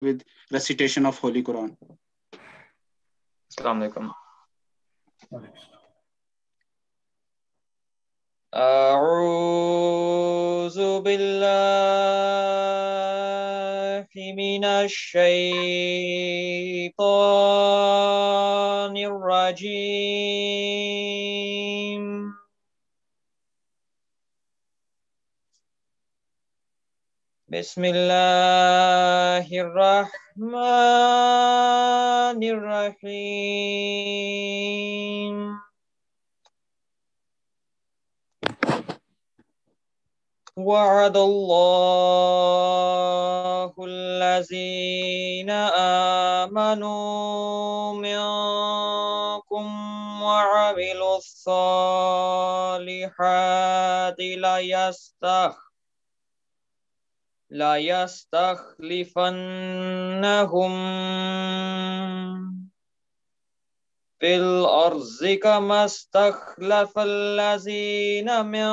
with recitation of Holy Quran. السلام علیکم. أعوذ بالله من الشيطان الرجيم. بسم الله الرحمن الرحيم. وعد الله الذين آمنوا منكم وعملوا الصالحات لا يستخلفنهم في الأرض كما استخلف الذين من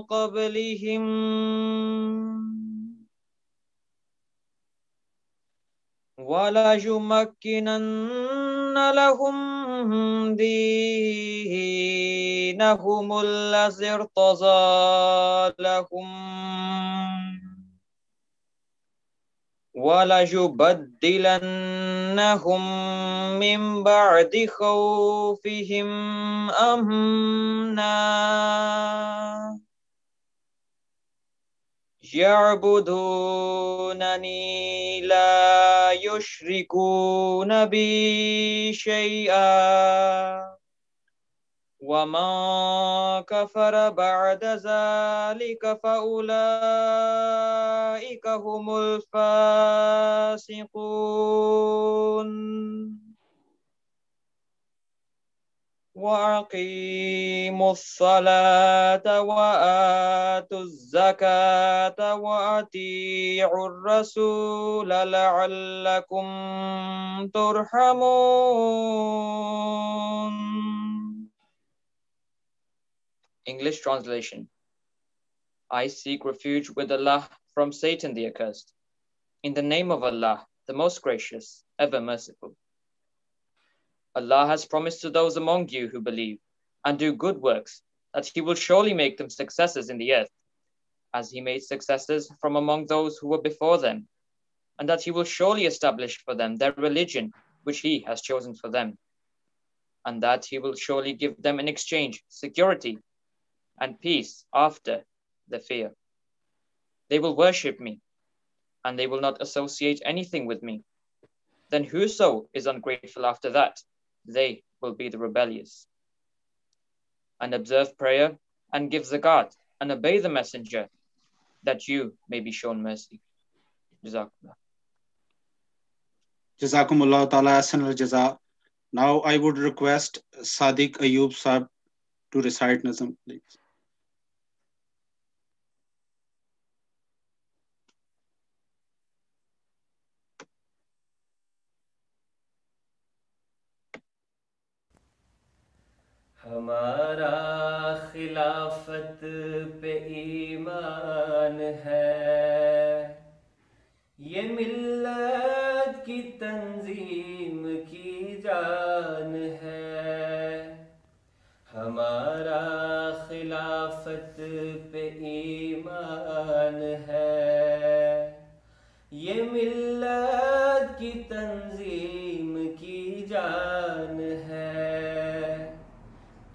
قبلهم وليمكنن لهم دينهم الذي ارتضى لهم وليبدلنهم من بعد خوفهم أمنا يعبدونني لا يشركون بي شيئا ومن كفر بعد ذلك فأولئك هم الفاسقون. وأقيموا الصلاة وآتوا الزكاة وأطيعوا الرسول لعلكم ترحمون. English translation. I seek refuge with Allah from Satan the accursed. In the name of Allah, the most gracious, ever merciful. Allah has promised to those among you who believe and do good works that He will surely make them successors in the earth, as He made successors from among those who were before them, and that He will surely establish for them their religion which He has chosen for them, and that He will surely give them in exchange security and peace after the fear. They will worship me, and they will not associate anything with me. Then whoso is ungrateful after that, they will be the rebellious. And observe prayer and give zakat and obey the messenger, that you may be shown mercy. Jazakallah. Jazakumullah ta'ala ahsan al-jaza. Now I would request Sadiq Ayub Sahib to recite Nazm, please. ہمارا خلافت پہ ایمان ہے، یہ ملت کی تنظیم کی جان ہے. ہمارا خلافت پہ ایمان ہے، یہ ملت کی تنظیم کی جان ہے.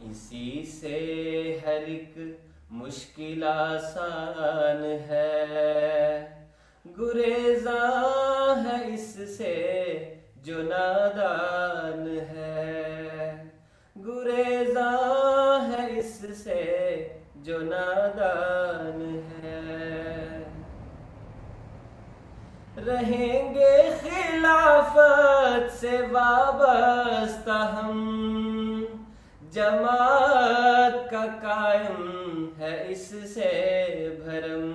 اسی سے ہر ایک مشکل آسان ہے، گریزاں ہے اس سے جو نادان ہے. گریزاں ہے اس سے جو نادان ہے. رہیں گے خلافت سے وابستہ ہم، جماعت کا قائم ہے اس سے بھرم.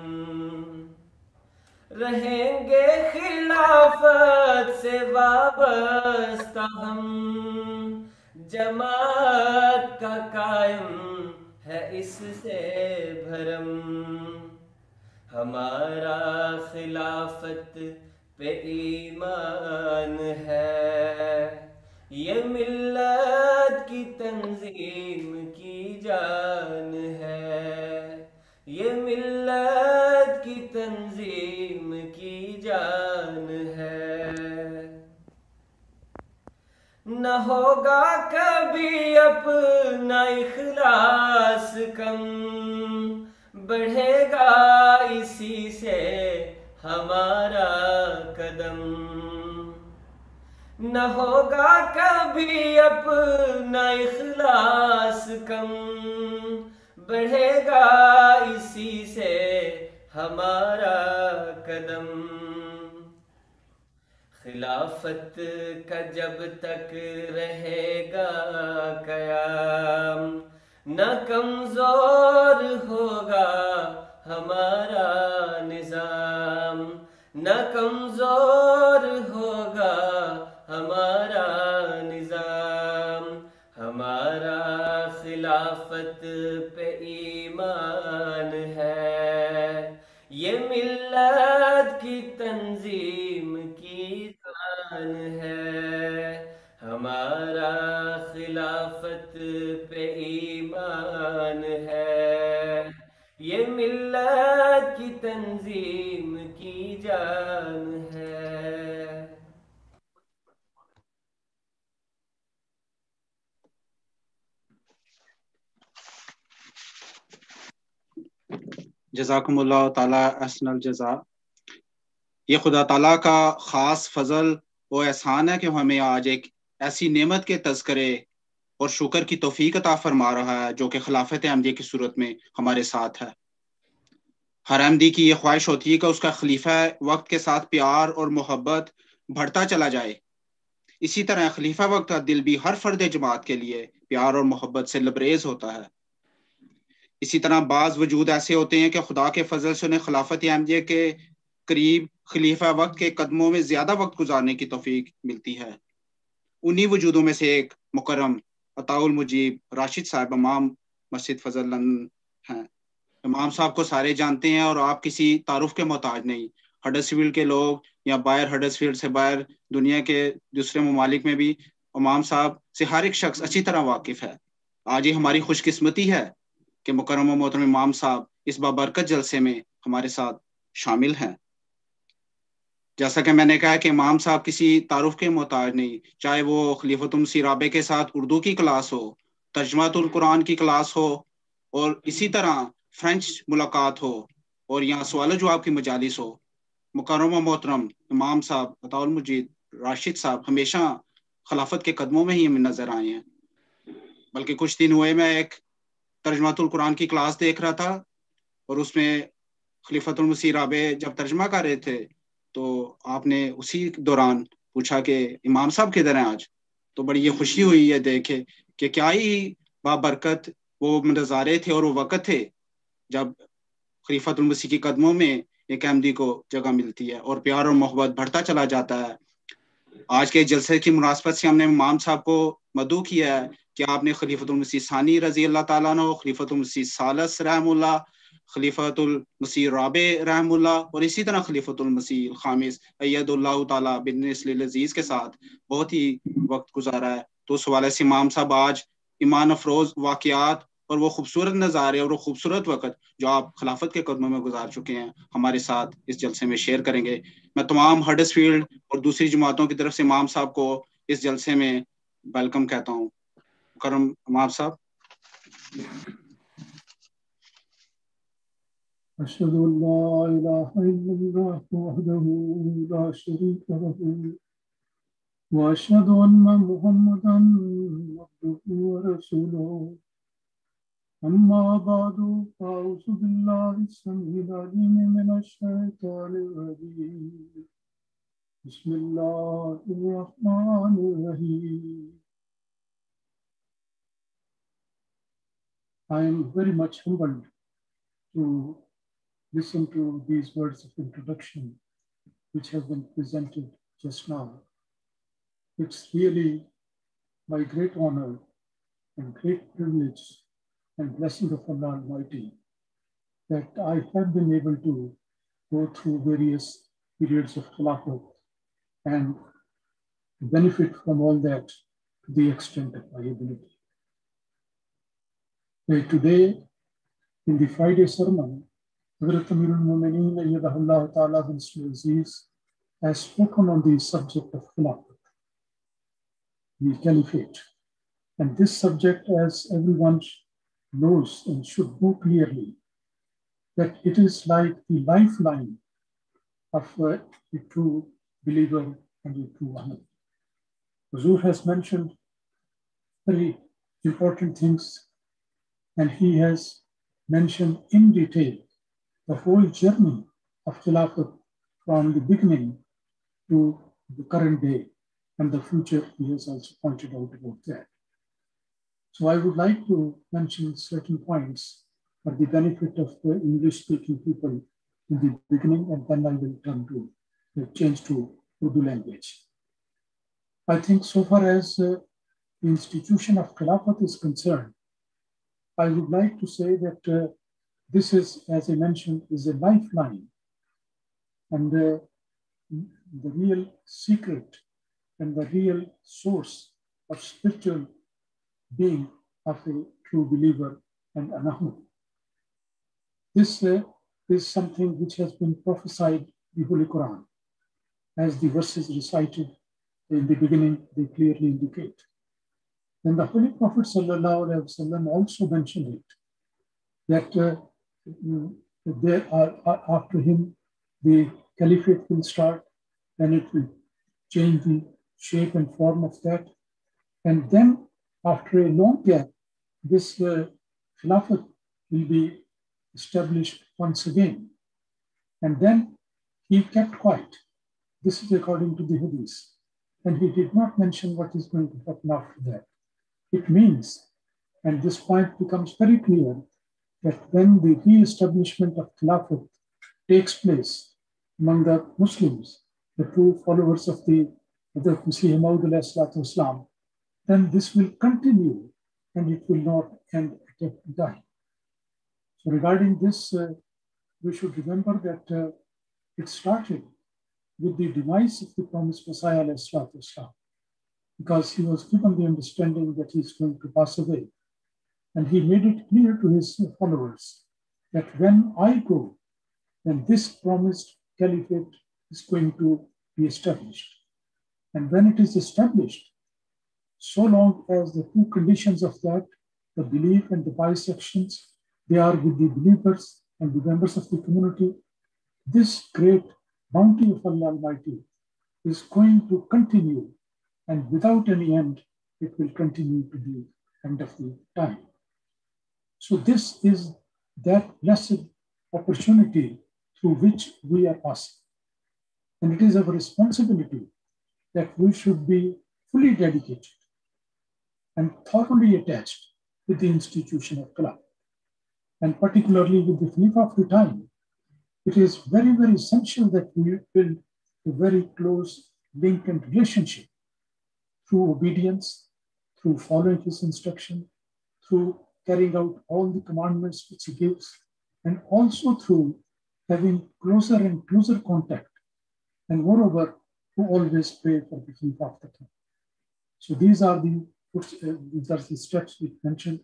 رہیں گے خلافت سے وابستہ ہم، جماعت کا قائم ہے اس سے بھرم. ہمارا خلافت پہ ایمان ہے، یہ ملت کی تنظیم کی جان ہے، یہ ملت کی تنظیم کی جان ہے۔ نہ ہوگا کبھی اپنا اخلاص کم، بڑھے گا اسی سے ہمارا قدم۔ نہ ہوگا کبھی اپنا اخلاص کم، بڑھے گا اسی سے ہمارا قدم۔ خلافت کا جب تک رہے گا قیام، نہ کمزور ہوگا ہمارا نظام، نہ کمزور ہوگا ہمارا نظام۔ ہمارا خلافت پہ ایمان ہے، یہ ملت کی تنظیم کی جان ہے۔ ہمارا خلافت پہ ایمان ہے، یہ ملت کی تنظیم کی جان ہے۔ جزاکم اللہ تعالیٰ احسن الجزا۔ یہ خدا تعالیٰ کا خاص فضل و احسان ہے کہ ہمیں آج ایک ایسی نعمت کے تذکرے اور شکر کی توفیق عطا فرما رہا ہے جو کہ خلافت احمدیہ کی صورت میں ہمارے ساتھ ہے۔ ہر احمدی کی یہ خواہش ہوتی ہے کہ اس کا خلیفہ وقت کے ساتھ پیار اور محبت بڑھتا چلا جائے۔ اسی طرح خلیفہ وقت کا دل بھی ہر فرد جماعت کے لیے پیار اور محبت سے لبریز ہوتا ہے۔ اسی طرح بعض وجود ایسے ہوتے ہیں کہ خدا کے فضل سے انہیں خلافت احمدیہ کے قریب خلیفہ وقت کے قدموں میں زیادہ وقت گزارنے کی توفیق ملتی ہے۔ انہی وجودوں میں سے ایک مکرم عطاء المجیب راشد صاحب امام مسجد فضل لندن ہیں۔ امام صاحب کو سارے جانتے ہیں اور آپ کسی تعارف کے محتاج نہیں۔ ہڈرسفیلڈ کے لوگ یا باہر ہڈرسفیلڈ سے باہر دنیا کے دوسرے ممالک میں بھی امام صاحب سے ہر ایک شخص اچھی طرح واقف ہے۔ آج یہ ہماری خوش قسمتی ہے کہ مکرم و محترم امام صاحب اس بابرکت جلسے میں ہمارے ساتھ شامل ہیں۔ جیسا کہ میں نے کہا کہ امام صاحب کسی تعارف کے محتاج نہیں، چاہے وہ خلیفۃ المسیح رابع کے ساتھ اردو کی کلاس ہو، ترجمہ القرآن کی کلاس ہو، اور اسی طرح فرینچ ملاقات ہو، اور یہاں سوال و جواب کی مجالس ہو، مکرم و محترم امام صاحب عطاء المجید راشد صاحب ہمیشہ خلافت کے قدموں میں ہی ہمیں نظر آئے ہیں۔ بلکہ کچھ دن ہوئے میں ایک ترجمہ القرآن کی کلاس دیکھ رہا تھا، اور اس میں خلیفۃ المسیح رابع جب ترجمہ کر رہے تھے تو آپ نے اسی دوران پوچھا کہ امام صاحب کدھر ہیں آج؟ تو بڑی یہ خوشی ہوئی ہے دیکھے کہ کیا ہی بابرکت وہ نظارے تھے اور وہ وقت تھے جب خلیفۃ المسیح کے قدموں میں ایک احمدی کو جگہ ملتی ہے اور پیار اور محبت بڑھتا چلا جاتا ہے۔ آج کے جلسے کی مناسبت سے ہم نے امام صاحب کو مدعو کیا ہے کہ آپ نے خلیفۃ المسیح ثانی رضی اللہ تعالیٰ عنہ، خلیفۃ المسیح ثالث رحم اللہ، خلیفۃ المسیح رابع رحم اللہ، اور اسی طرح خلیفۃ المسیح الخامس اید اللہ تعالیٰ بالنصر العزیز کے ساتھ بہت ہی وقت گزارا ہے۔ تو اس حوالے سے امام صاحب آج ایمان افروز واقعات اور وہ خوبصورت نظارے اور وہ خوبصورت وقت جو آپ خلافت کے قدموں میں گزار چکے ہیں ہمارے ساتھ اس جلسے میں شیئر کریں گے۔ میں تمام ہڈرسفیلڈ اور دوسری جماعتوں کی طرف سے امام صاحب کو اس جلسے میں ویلکم کہتا ہوں۔ کرم امام صاحب۔ أشهد أن لا إله إلا الله وحده لا شريك له وأشهد أن محمدا عبده ورسوله أما بعد فأعوذ بالله السميع العليم من الشيطان الرجيم بسم الله الرحمن الرحيم. I am very much humbled to listen to these words of introduction which have been presented just now. It's really my great honor and great privilege and blessing of Allah Almighty that I have been able to go through various periods of Khilafat and benefit from all that to the extent of my ability. Today, in the Friday sermon, Hazrat Amirul Mu'mineen Ayyadahullah Ta'ala bin Aziz has spoken on the subject of Khilafat, the Caliphate. And this subject, as everyone knows and should know clearly, that it is like the lifeline of a true believer and a true Ahmad. Huzur has mentioned very important things, and he has mentioned in detail the whole journey of Khilafat from the beginning to the current day and the future. He has also pointed out about that. So I would like to mention certain points for the benefit of the English-speaking people in the beginning, and then I will turn to change to Urdu language. I think so far as the institution of Khilafat is concerned, I would like to say that this is, as I mentioned, is a lifeline, and the real secret and the real source of spiritual being of a true believer and an Ahmad. This is something which has been prophesied in the Holy Quran, as the verses recited in the beginning, they clearly indicate. And the Holy Prophet ﷺ also mentioned it, that there are, after him, the caliphate will start, and it will change the shape and form of that. And then, after a long gap, this Khilafat will be established once again. And then he kept quiet. This is according to the Hadith. And he did not mention what is going to happen after that. It means, and this point becomes very clear, that when the re-establishment of Khilafat takes place among the Muslims, the true followers of the Masih Maud, then this will continue and it will not end at a time. So regarding this, we should remember that it started with the demise of the promised Messiah, because he was given the understanding that he is going to pass away. And he made it clear to his followers that when I go, then this promised caliphate is going to be established. And when it is established, so long as the two conditions of that, the belief and the bisections, they are with the believers and the members of the community, this great bounty of Allah Almighty is going to continue, and without any end, it will continue to the end of the time. So this is that blessed opportunity through which we are passing. And it is our responsibility that we should be fully dedicated and thoroughly attached with the institution of Khilafat. And particularly with the Khalifa of the time, it is very, very essential that we build a very close link and relationship through obedience, through following his instruction, through carrying out all the commandments which he gives, and also through having closer and closer contact, and moreover, to always pray for the Khalifa of the time. So these are the steps we mentioned.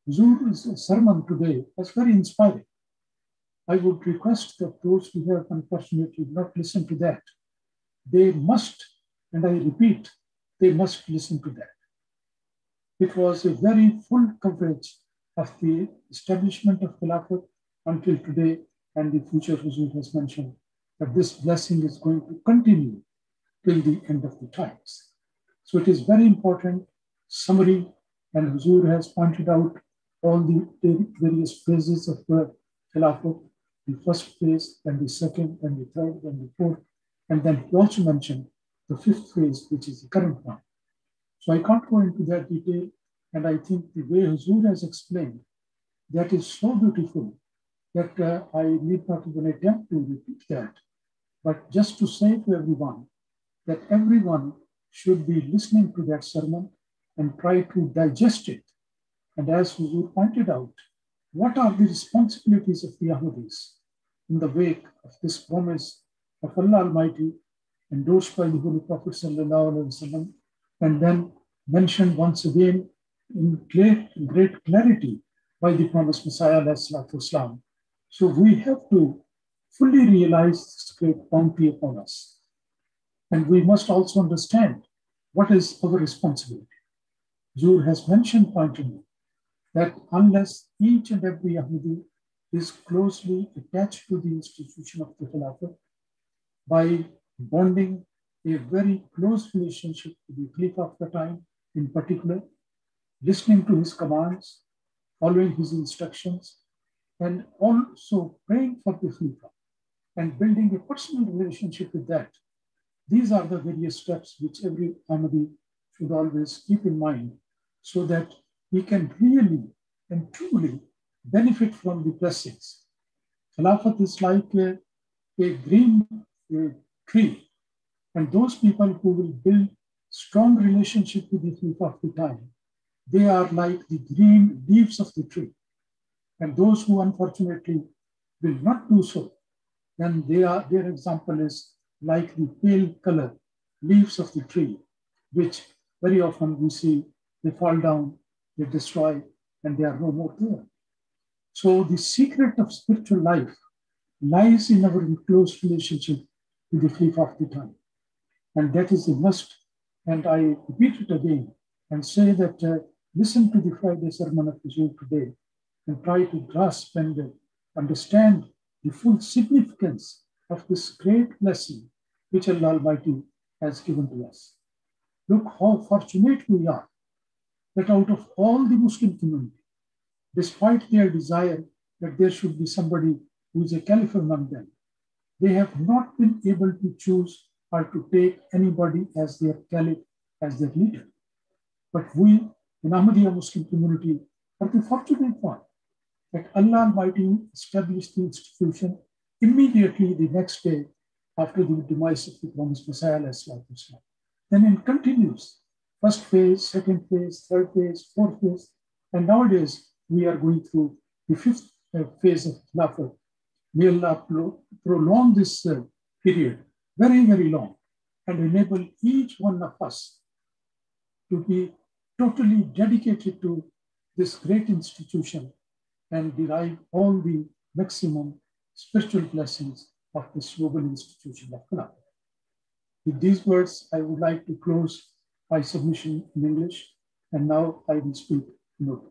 Huzur's sermon today was very inspiring. I would request that those who have unfortunately not listened to that, they must, and I repeat, they must listen to that. It was a very full coverage of the establishment of Khilafat until today, and the future Huzur has mentioned that this blessing is going to continue till the end of the times. So it is very important summary, and Huzur has pointed out all the various phases of the Khilafat, the first phase, and the second, and the third, and the fourth, and then he also mentioned the fifth phase, which is the current one. So I can't go into that detail, and I think the way Huzur has explained, that is so beautiful that I need not even attempt to repeat that, but just to say to everyone that everyone should be listening to that sermon and try to digest it. And as Huzur pointed out, what are the responsibilities of the Ahmadis in the wake of this promise of Allah Almighty endorsed by the Holy Prophet sallallahu alaihi wasallam, and then mentioned once again in great clarity by the promised Messiah alayhi salatu wasalam. So we have to fully realize this great bounty upon us. And we must also understand what is our responsibility. Zur has mentioned pointedly that unless each and every Ahmadi is closely attached to the institution of the Khilafat by bonding a very close relationship with the Khalifa of the time, in particular, listening to his commands, following his instructions, and also praying for the Khalifa and building a personal relationship with that. These are the various steps which every Ahmadi should always keep in mind so that we can really and truly benefit from the blessings. Khilafat is like a green tree, and those people who will build strong relationship with the Khalifa of the time, they are like the green leaves of the tree. And those who unfortunately will not do so, then their example is like the pale color leaves of the tree, which very often we see they fall down, they destroy, and they are no more there. So the secret of spiritual life lies in our close relationship with the Khalifa of the time. And that is a must. And I repeat it again and say that listen to the Friday sermon of Zur today and try to grasp and understand the full significance of this great blessing which Allah Almighty has given to us. Look how fortunate we are that out of all the Muslim community, despite their desire that there should be somebody who is a caliph among them, they have not been able to choose or to take anybody as their caliph, as their leader. But we, in Ahmadiyya Muslim community, are the fortunate one that Allah Almighty established the institution immediately the next day after the demise of the promised Messiah. Then it continues, first phase, second phase, third phase, fourth phase, and nowadays we are going through the fifth phase of Khilafat. May Allah prolong this period very, very long and enable each one of us to be totally dedicated to this great institution and derive all the maximum spiritual blessings of this noble institution of Khilafat. With these words, I would like to close my submission in English, and now I will speak in Urdu.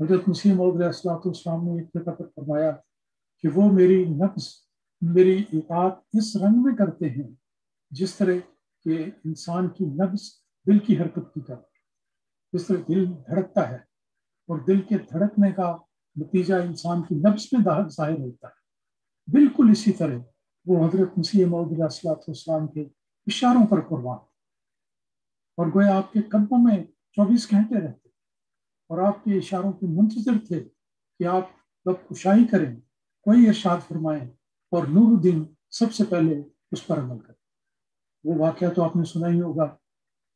حضرت مسیح موعود علیہ السلام نے ایک جگہ پر فرمایا کہ وہ میری نفس میری اطاعت اس رنگ میں کرتے ہیں جس طرح کہ انسان کی نفس دل کی حرکت کی کرتی ہے، جس طرح دل دھڑکتا ہے اور دل کے دھڑکنے کا نتیجہ انسان کی نفس میں ظاہر ہوتا ہے، بالکل اسی طرح وہ حضرت مسیح موعود علیہ السلام کے اشاروں پر قربان، اور گویا آپ کے قدموں میں 24 گھنٹے رہتے اور آپ کے اشاروں کے منتظر تھے کہ آپ جب کشائی کریں، کوئی ارشاد فرمائیں اور نور الدین سب سے پہلے اس پر عمل کریں۔ وہ واقعہ تو آپ نے سنا ہی ہوگا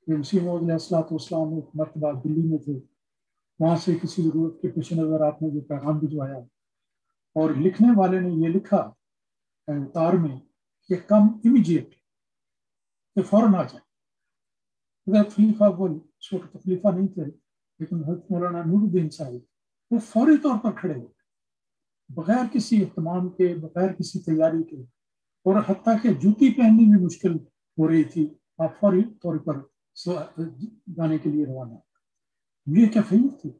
کہ مسیح موعود علیہ السلام ایک مرتبہ دلی میں تھے، وہاں سے کسی ضرورت کے پیش نظر آپ نے یہ پیغام بھجوایا، اور لکھنے والے نے یہ لکھا تار میں کہ کم امیجیٹ، کہ فوراً آ جائیں۔ حضرت خلیفہ وہ اس وقت خلیفہ نہیں تھے، لیکن حضرت مولانا نور الدین صاحب وہ فوری طور پر کھڑے ہوئے بغیر کسی اہتمام کے، بغیر کسی تیاری کے، اور حتیٰ کہ جوتی پہننی بھی مشکل ہو رہی تھی، آپ فوری طور پر جانے کے لیے روانہ۔ یہ کیفیت تھی،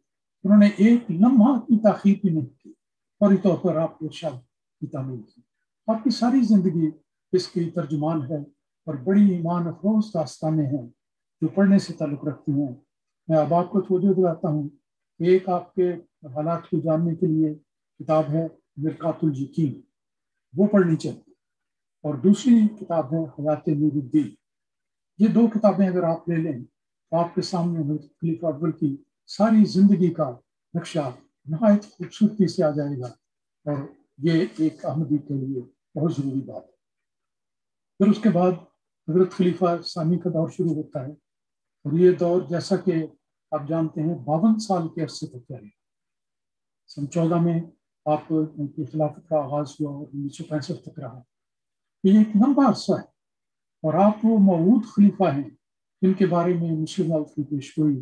انہوں نے ایک لمحہ کی تاخیر بھی نہیں کی، فوری طور پر آپ کے ارشاد کی تعمیل کی۔ آپ کی ساری زندگی اس کی ترجمان ہے، اور بڑی ایمان افروز داستانیں ہیں جو پڑھنے سے تعلق رکھتی ہیں۔ میں اب آپ کو توجہ دلاتا ہوں، ایک آپ کے حالات کو جاننے کے لیے کتاب ہے مرقات الیقین، وہ پڑھنی چاہیے، اور دوسری کتاب ہے حیات نور الدین۔ یہ دو کتابیں اگر آپ لے لیں تو آپ کے سامنے حضرت خلیفہ اول کی ساری زندگی کا نقشہ نہایت خوبصورتی سے آ جائے گا، اور یہ ایک احمدی کے لیے بہت ضروری بات ہے۔ پھر اس کے بعد حضرت خلیفہ ثانی کا دور شروع ہوتا ہے، اور یہ دور جیسا کہ آپ جانتے ہیں 52 سال کے عرصے تک جاری ہے۔ سن 14 میں آپ کی خلافت کا آغاز ہوا اور 1965 تک رہا۔ یہ ایک لمبا عرصہ ہے، اور آپ وہ موعود خلیفہ ہیں جن کے بارے میں مسلم موعود کی پیشگوئی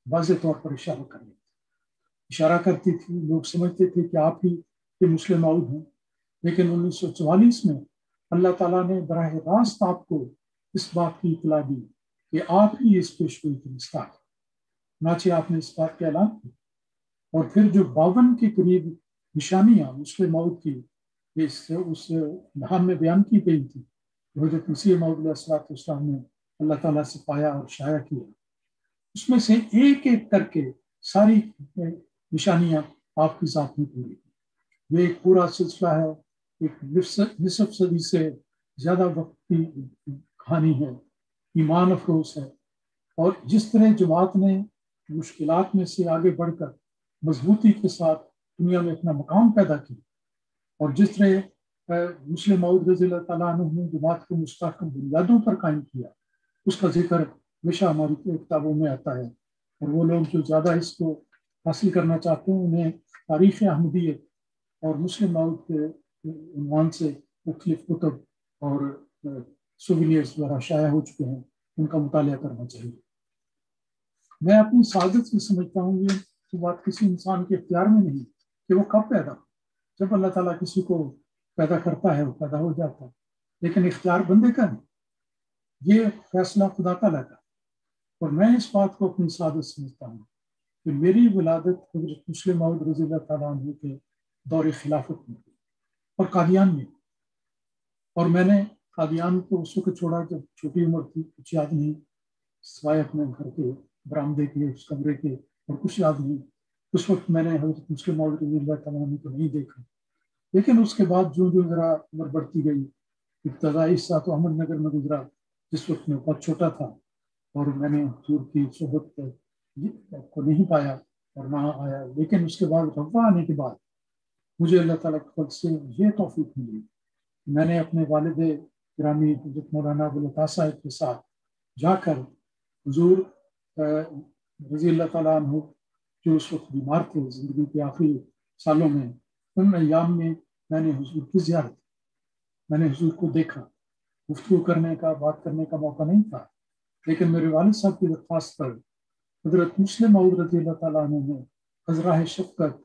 واضح طور پر اشارہ کرتی تھی۔ لوگ سمجھتے تھے کہ آپ ہی یہ مسلم موعود ہیں، لیکن 1944 میں اللہ تعالیٰ نے براہ راست آپ کو اس بات کی اطلاع دی کہ آپ ہی اس پیشگوئی کی مستحق ہیں۔ چنانچہ آپ نے اس بات کا اعلان کیا، اور پھر جو 52 کے قریب نشانیاں مسلم موعود کی اس نام میں بیان کی گئی تھی، حضرت مسیح موعود علیہ السلام نے اللہ تعالیٰ سے پایا اور شائع کیا، اس میں سے ایک ایک کر کے ساری نشانیاں آپ کی ذات میں پوری۔ یہ ایک پورا سلسلہ ہے، ایک نصف صدی سے زیادہ وقت کی کہانی ہے، ایمان افروز ہے، اور جس طرح جماعت نے مشکلات میں سے آگے بڑھ کر مضبوطی کے ساتھ دنیا میں اپنا مقام پیدا کیا، اور جس طرح مسلم موعود رضی اللہ تعالیٰ عنہ نے جماعت کو مستحکم بنیادوں پر قائم کیا، اس کا ذکر ہمیشہ ہماری کتابوں میں آتا ہے۔ اور وہ لوگ جو زیادہ اس کو حاصل کرنا چاہتے ہیں، انہیں تاریخ احمدیت اور مسلم موعود کے عنوان سے مختلف کتب اور سووینئرز وغیرہ شائع ہو چکے ہیں، ان کا مطالعہ کرنا چاہیے۔ میں اپنی سعادت سے سمجھتا ہوں یہ بات کسی انسان کے اختیار میں نہیں کہ وہ کب پیدا ہو۔ جب اللہ تعالیٰ کسی کو پیدا کرتا ہے وہ پیدا ہو جاتا ہے، لیکن اختیار بندے کا نہیں، یہ فیصلہ خدا تعالیٰ کا۔ اور میں اس بات کو اپنی سعادت سمجھتا ہوں کہ میری ولادت حضرت مسلم موعود رضی اللہ تعالیٰ عنہ کے دور خلافت میں اور قادیان میں، اور میں نے قادیان کو اس وقت چھوڑا جب چھوٹی عمر تھی، کچھ یاد نہیں سوائے اپنے گھر کے برآمدے کے اس کمرے کے، اور کچھ یاد نہیں۔ اس وقت میں نے حضرت مسلم موعود رضی اللہ تعالیٰ عنہ کو نہیں دیکھا، لیکن اس کے بعد جو ذرا عمر بڑھتی گئی، ابتدائی حصہ تو احمد نگر میں گزرا جس وقت میں بہت چھوٹا تھا، اور میں نے حضور کی صحبت کو نہیں پایا اور نہ آیا۔ لیکن اس کے بعد روا آنے کے بعد مجھے اللہ تعالیٰ کی طرف سے یہ توفیق ملی، میں نے اپنے والد گرامی حضرت مولانا ابوالعطا صاحب کے ساتھ جا کر حضور رضی اللہ تعالیٰ عنہ جو اس وقت بیمار تھے زندگی کے آخری سالوں میں، ان ایام میں میں نے حضور کی زیارت، میں نے حضور کو دیکھا۔ گفتگو کرنے کا، بات کرنے کا موقع نہیں تھا، لیکن میرے والد صاحب کی درخواست پر حضرت مسلم موعود رضی اللہ تعالیٰ عنہ نے عذراء شفقت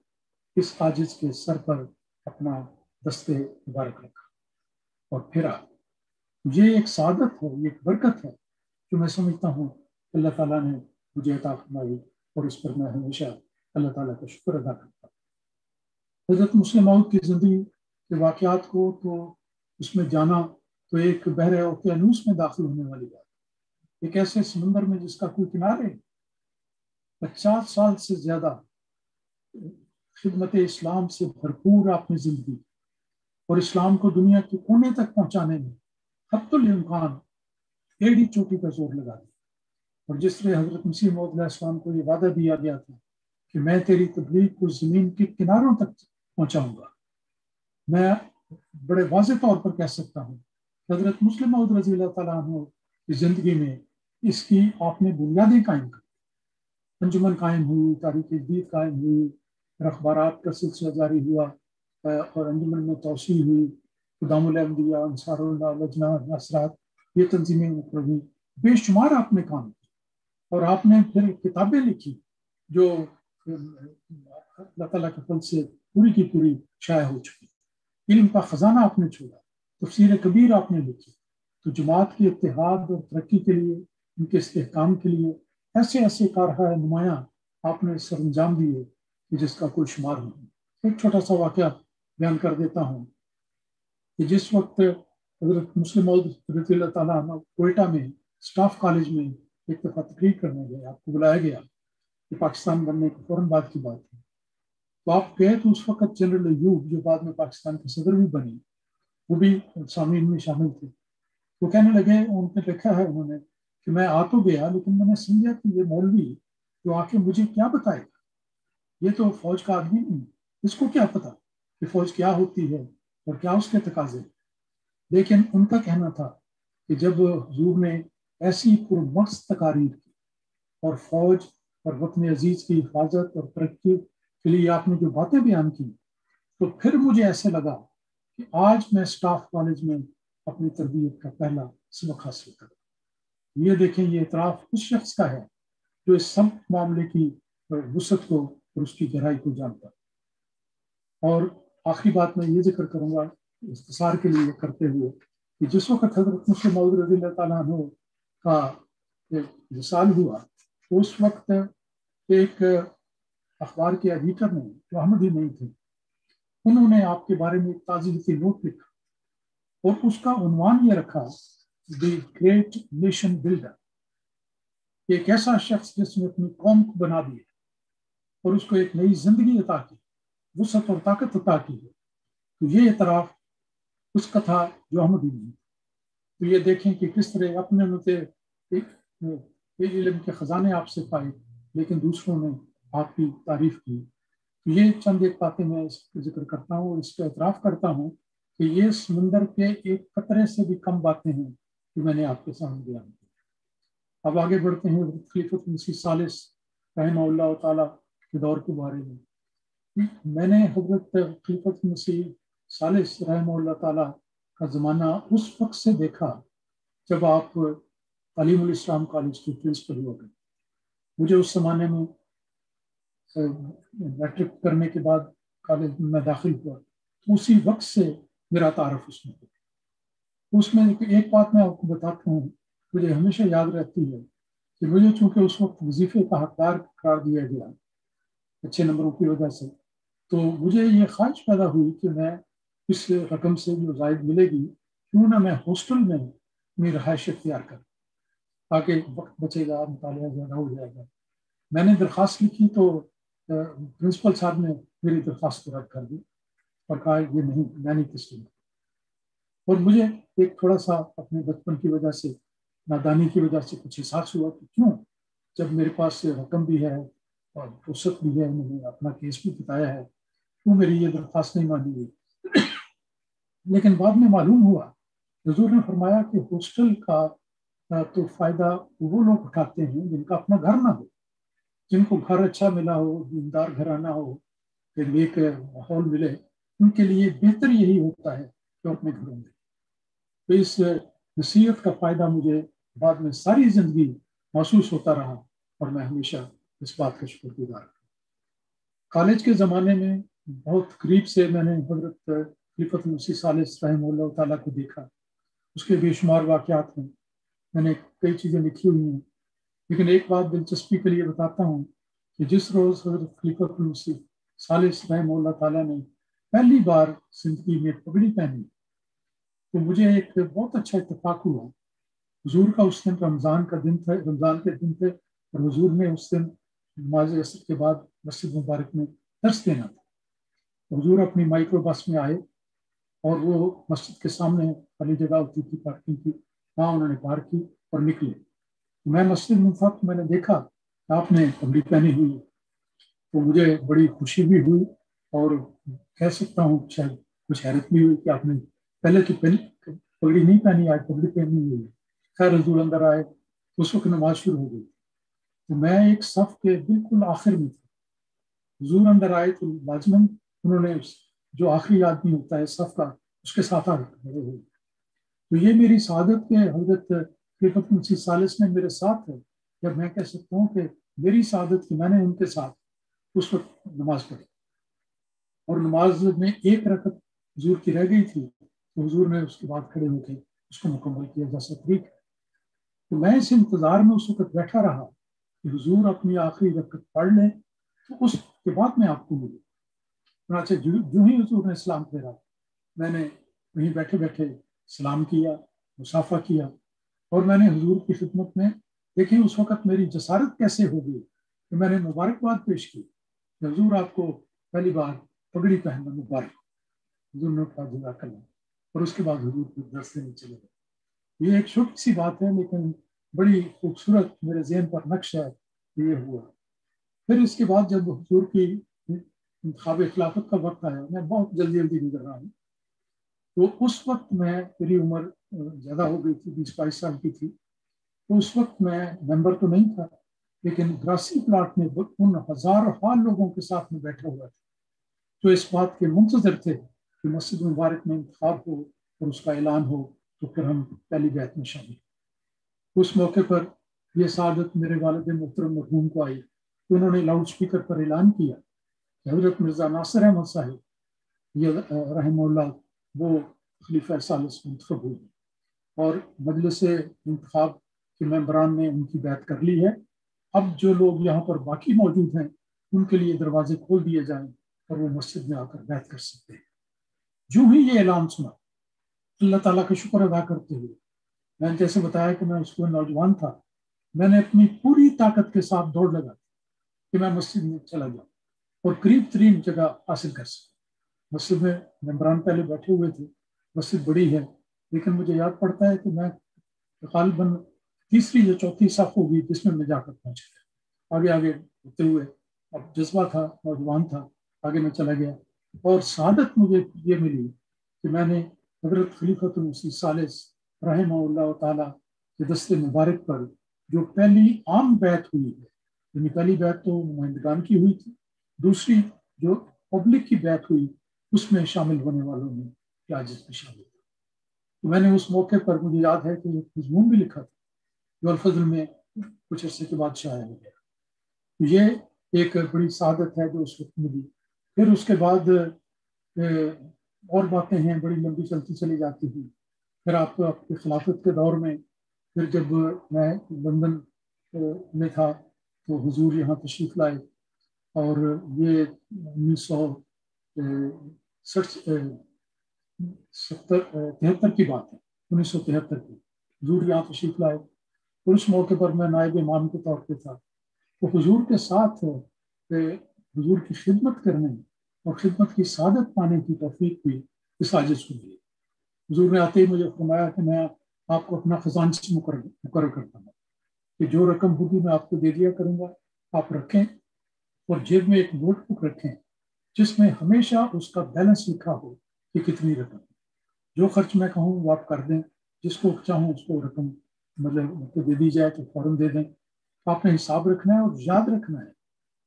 اس عاجز کے سر پر اپنا دستے مبارک رکھا اور پھرا۔ یہ ایک سعادت ہے، یہ ایک برکت ہے جو میں سمجھتا ہوں اللہ تعالیٰ نے مجھے عطا فرمائی، اور اس پر میں ہمیشہ اللہ تعالیٰ کا شکر ادا کرتا ہوں۔ حضرت مسلم موعود کی زندگی کے واقعات کو تو اس میں جانا تو ایک بحر اوقیانوس میں داخل ہونے والی بات ہے، ایک ایسے سمندر میں جس کا کوئی کنارے 50 سال سے زیادہ خدمت اسلام سے بھرپور آپ نے زندگی اور اسلام کو دنیا کے کونے تک پہنچانے میں حتی الامکان ایڑی چوٹی کا زور لگا دیا، اور جس طرح حضرت مسیح موعود علیہ السلام کو یہ وعدہ دیا گیا تھا کہ میں تیری تبلیغ کو زمین کے کناروں تک پہنچاؤں گا، میں بڑے واضح طور پر کہہ سکتا ہوں حضرت مسلم موعود رضی اللہ تعالیٰ عنہ کی زندگی میں اس کی آپ نے بنیادیں قائم کر، انجمن قائم ہوئی، تاریخ جدید قائم ہوئی، اخبارات کا سلسلہ جاری ہوا، اور انجمن میں توسیع ہوئی، خدام الانبیاء، انصار اللہ، لجنہ نصرات، یہ تنظیمیں ہوئی، بے شمار آپ نے کام کیا، اور آپ نے پھر کتابیں لکھی جو اللہ تعالیٰ کے فضل سے پوری کی پوری شائع ہو چکی، علم کا خزانہ آپ نے چھوڑا، تفسیر کبیر آپ نے لکھی، تو جماعت کے اتحاد اور ترقی کے لیے، ان کے استحکام کے لیے ایسے ایسے کارہائے نمایاں آپ نے سر انجام دیے کہ جس کا کوئی شمار نہیں۔ ایک چھوٹا سا واقعہ بیان کر دیتا ہوں کہ جس وقت حضرت مسلم موعود رضی اللہ تعالیٰ عنہ کوئٹہ میں اسٹاف کالج میں ایک دفعہ تقریر کرنے گئے، آپ کو بلایا گیا کہ پاکستان بننے کے فوراً بعد کی بات ہے، تو آپ گئے تو اس وقت جنرل ایوب جو بعد میں پاکستان کے صدر بھی بنے وہ بھی سامعین میں شامل تھے، وہ کہنے لگے، ان نے لکھا ہے انہوں نے کہ میں آ تو گیا لیکن میں نے سمجھا کہ یہ مولوی جو آ کے مجھے کیا بتائے گا، یہ تو فوج کا آدمی نہیں، اس کو کیا پتا کہ فوج کیا ہوتی ہے اور کیا اس کے تقاضے۔ لیکن ان کا کہنا تھا کہ جب حضور نے ایسی پرمغز تقاریر کی اور فوج اور وطن عزیز کی حفاظت اور ترقی کے لیے آپ نے جو باتیں بیان کی، تو پھر مجھے ایسے لگا کہ آج میں اسٹاف کالج میں اپنی تربیت کا پہلا سبق حاصل کروں۔ یہ دیکھیں، یہ اعتراف اس شخص کا ہے جو اس سب معاملے کی وسعت کو اور اس کی گہرائی کو جانتا۔ اور آخری بات میں یہ ذکر کروں گا اختصار کے لیے کرتے ہوئے کہ جس وقت حضرت مسلم موعود رضی اللہ تعالیٰ عنہ کا وصال ہوا تو اس وقت ایک اخبار کے ایڈیٹر نے جو احمدی نہیں تھے، انہوں نے آپ کے بارے میں ایک تعزیتی نوٹ لکھا اور اس کا عنوان یہ رکھا، دی گریٹ نیشن بلڈر، ایک ایسا شخص جس نے اپنی قوم کو بنا دیا اور اس کو ایک نئی زندگی عطا کی، وسعت اور طاقت عطا کی ہے، تو یہ اعتراف اس کا تھا جو احمدی نہیں۔ تو یہ دیکھیں کہ کس طرح اپنے علم کے خزانے آپ سے پائے لیکن دوسروں نے آپ کی تعریف کی۔ تو یہ چند ایک باتیں میں اس کا ذکر کرتا ہوں اور اس کا اعتراف کرتا ہوں کہ یہ سمندر کے ایک قطرے سے بھی کم باتیں ہیں جو میں نے آپ کے سامنے بیان کی۔ اب آگے بڑھتے ہیں خلیفۃ مسیح ثالث رحمہ اللہ تعالیٰ کے دور کے بارے میں۔ میں نے حضرت خلیفۃ مسیح ثالث رحمہ اللہ تعالیٰ کا زمانہ اس وقت سے دیکھا جب آپ تعلیم الاسلام کالج کے پرنسپل ہو گئے۔ مجھے اس زمانے میں میٹرک کرنے کے بعد کالج میں داخل ہوا، تو اسی وقت سے میرا تعارف اس میں ہوا۔ اس میں ایک بات میں آپ کو بتاتا ہوں، مجھے ہمیشہ یاد رہتی ہے کہ مجھے چونکہ اس وقت وظیفے کا حقدار قرار دیا گیا اچھے نمبروں کی وجہ سے، تو مجھے یہ خواہش پیدا ہوئی کہ میں اس رقم سے جو زائد ملے گی کیوں نہ میں ہاسٹل میں اپنی رہائش اختیار کروں، تاکہ وقت بچے گا، مطالعہ زیادہ ہو جائے گا۔ میں نے درخواست لکھی تو پرنسپل صاحب نے میری درخواست رد کر دی اور کہا یہ نہیں، میں نہیں کس لیے۔ اور مجھے ایک تھوڑا سا اپنے بچپن کی وجہ سے، نادانی کی وجہ سے کچھ احساس ہوا کہ کیوں، جب میرے پاس رقم بھی ہے اور فرصت بھی ہے، میں نے اپنا کیس بھی بتایا ہے، کیوں میری یہ درخواست نہیں مانی گئی۔ لیکن بعد میں معلوم ہوا، حضور نے فرمایا کہ ہاسٹل کا تو فائدہ وہ لوگ اٹھاتے ہیں جن کا اپنا گھر نہ ہو، جن کو گھر اچھا ملا ہو، دیندار گھرانہ ہو، ایک ماحول ملے، ان کے لیے بہتر یہی ہوتا ہے کہ اپنے گھروں میں۔ تو اس نصیحت کا فائدہ مجھے بعد میں ساری زندگی محسوس ہوتا رہا اور میں ہمیشہ اس بات کا شکر گزار ہوں۔ کالج کے زمانے میں بہت قریب سے میں نے حضرت خلیفۃ مسیح ثالث رحمہ اللہ تعالیٰ کو دیکھا، اس کے بے شمار واقعات ہیں، میں نے کئی چیزیں لکھی ہوئی ہیں، لیکن ایک بات دلچسپی کے لیے بتاتا ہوں کہ جس روز حضرت خلیفۃ المسیح ثالث رحمہ اللہ تعالیٰ نے پہلی بار زندگی میں پگڑی پہنی تو مجھے ایک بہت اچھا اتفاق ہوا. حضور کا اس دن رمضان کے دن تھے اور حضور نے اس دن نماز عصر کے بعد مسجد مبارک میں درس دینا تھا. حضور اپنی مائکرو بس میں آئے اور وہ مسجد کے سامنے خالی جگہ ہوتی تھی پارکنگ کی, وہاں انہوں نے پارک کی اور نکلے. میں مسجد میں تھا تو میں نے دیکھا کہ آپ نے پگڑی پہنی ہوئی ہے, تو مجھے بڑی خوشی بھی ہوئی اور کہہ سکتا ہوں شاید کچھ حیرت بھی ہوئی کہ آپ نے پہلے تو پگڑی نہیں پہنی, آج پگڑی پہنی ہوئی ہے. خیر حضور اندر آئے, اس وقت نماز شروع ہو گئی تو میں ایک صف کے بالکل آخر میں تھا. حضور اندر آئے تو لازماً انہوں نے جو آخری آدمی ہوتا ہے صف کا اس کے ساتھ آ گئے. تو یہ میری سعادت کے حضرت خلیفۃ المسیح ثالث میں میرے ساتھ ہے. جب میں کہہ سکتا ہوں کہ میری سعادت کی میں نے ان کے ساتھ اس وقت نماز پڑھی اور نماز میں ایک رکعت حضور کی رہ گئی تھی تو حضور نے اس کے بعد کھڑے ہو کے اس کو مکمل کیا. جیسا طریق ہے تو میں اس انتظار میں اس وقت بیٹھا رہا کہ حضور اپنی آخری رکعت پڑھ لیں تو اس کے بعد میں آپ کو ملوں. چنانچہ جو ہی حضور نے سلام پھیرا میں نے وہیں بیٹھے بیٹھے سلام کیا, مصافحہ کیا اور میں نے حضور کی خدمت میں دیکھیں اس وقت میری جسارت کیسے ہو گئی کہ میں نے مبارکباد پیش کی کہ حضور آپ کو پہلی بار پگڑی پہننا مبارک. حضور نے کہا جزاک اللہ اور اس کے بعد حضور کو درس دینے چلے گئے. یہ ایک چھوٹی سی بات ہے لیکن بڑی خوبصورت میرے ذہن پر نقش ہے یہ ہوا. پھر اس کے بعد جب حضور کی انتخاب خلافت کا وقت آیا, میں بہت جلدی گزر رہا ہوں, تو اس وقت میں میری عمر زیادہ ہو گئی تھی, 20-22 سال کی تھی. تو اس وقت میں ممبر تو نہیں تھا لیکن گراسی پلاٹ میں ان ہزار حال لوگوں کے ساتھ میں بیٹھا ہوا تھا جو اس بات کے منتظر تھے کہ مسجد مبارک میں انتخاب ہو اور اس کا اعلان ہو تو پھر ہم پہلی بیعت میں شامل. اس موقع پر یہ سعادت میرے والد محترم مرحوم کو آئی تو انہوں نے لاؤڈ سپیکر پر اعلان کیا کہ حضرت مرزا ناصر احمد صاحب یہ رحمہ اللہ وہ خلیفہ ثالث منتخب ہوئے اور مجلس انتخاب کے ممبران نے ان کی بیعت کر لی ہے. اب جو لوگ یہاں پر باقی موجود ہیں ان کے لیے دروازے کھول دیے جائیں اور وہ مسجد میں آ کر بیعت کر سکتے ہیں. جو ہی یہ اعلان سنا اللہ تعالیٰ کا شکر ادا کرتے ہوئے, میں نے جیسے بتایا کہ میں اس کو نوجوان تھا, میں نے اپنی پوری طاقت کے ساتھ دوڑ لگا کہ میں مسجد میں چلا جاؤں اور قریب ترین جگہ حاصل کر سکوں. مسجد میں ممبران پہلے بیٹھے ہوئے تھے, مسجد بڑی ہے لیکن مجھے یاد پڑتا ہے کہ میں غالباً تیسری یا چوتھی صف ہوگی جس میں جا کر پہنچا. آگے ہوتے ہوئے اب جذبہ تھا, نوجوان تھا, آگے میں چلا گیا اور سعادت مجھے یہ ملی کہ میں نے حضرت خلیفۃ المسیح ثالث رحمہ اللہ تعالیٰ کے دست مبارک پر جو پہلی عام بیعت ہوئی ہے, یعنی پہلی بیعت تو نمائندگان کی ہوئی تھی, دوسری جو پبلک کی بیعت ہوئی اس میں شامل ہونے والوں میں عاجز بھی شامل تھا. تو میں نے اس موقع پر مجھے یاد ہے کہ ایک مضمون بھی لکھا تھا جو الفضل میں کچھ عرصے کے بعد شائع ہو گیا. تو یہ ایک بڑی سعادت ہے جو اس وقت ملی. پھر اس کے بعد اور باتیں ہیں بڑی لمبی چلتی چلی جاتی ہیں. پھر آپ کے خلافت کے دور میں پھر جب میں لندن میں تھا تو حضور یہاں تشریف لائے اور یہ 1973 کی بات ہے, 1973 کی حضور یہاں تشریف لائے اور اس موقع پر میں نائب امام کے طور پہ تھا. تو حضور کے ساتھ حضور کی خدمت کرنے اور خدمت کی سعادت پانے کی توفیق بھی اس عاجز کو ملی. حضور نے آتے ہی مجھے فرمایا کہ میں آپ کو اپنا خزانچی مقرر کرتا ہوں کہ جو رقم ہوگی میں آپ کو دے دیا کروں گا, آپ رکھیں اور جیب میں ایک نوٹ بک رکھیں جس میں ہمیشہ اس کا بیلنس لکھا ہو کہ کتنی رقم, جو خرچ میں کہوں وہ آپ کر دیں, جس کو چاہوں اس کو رقم مطلب دے دی جائے تو فوراً دے دیں. آپ نے حساب رکھنا ہے اور یاد رکھنا ہے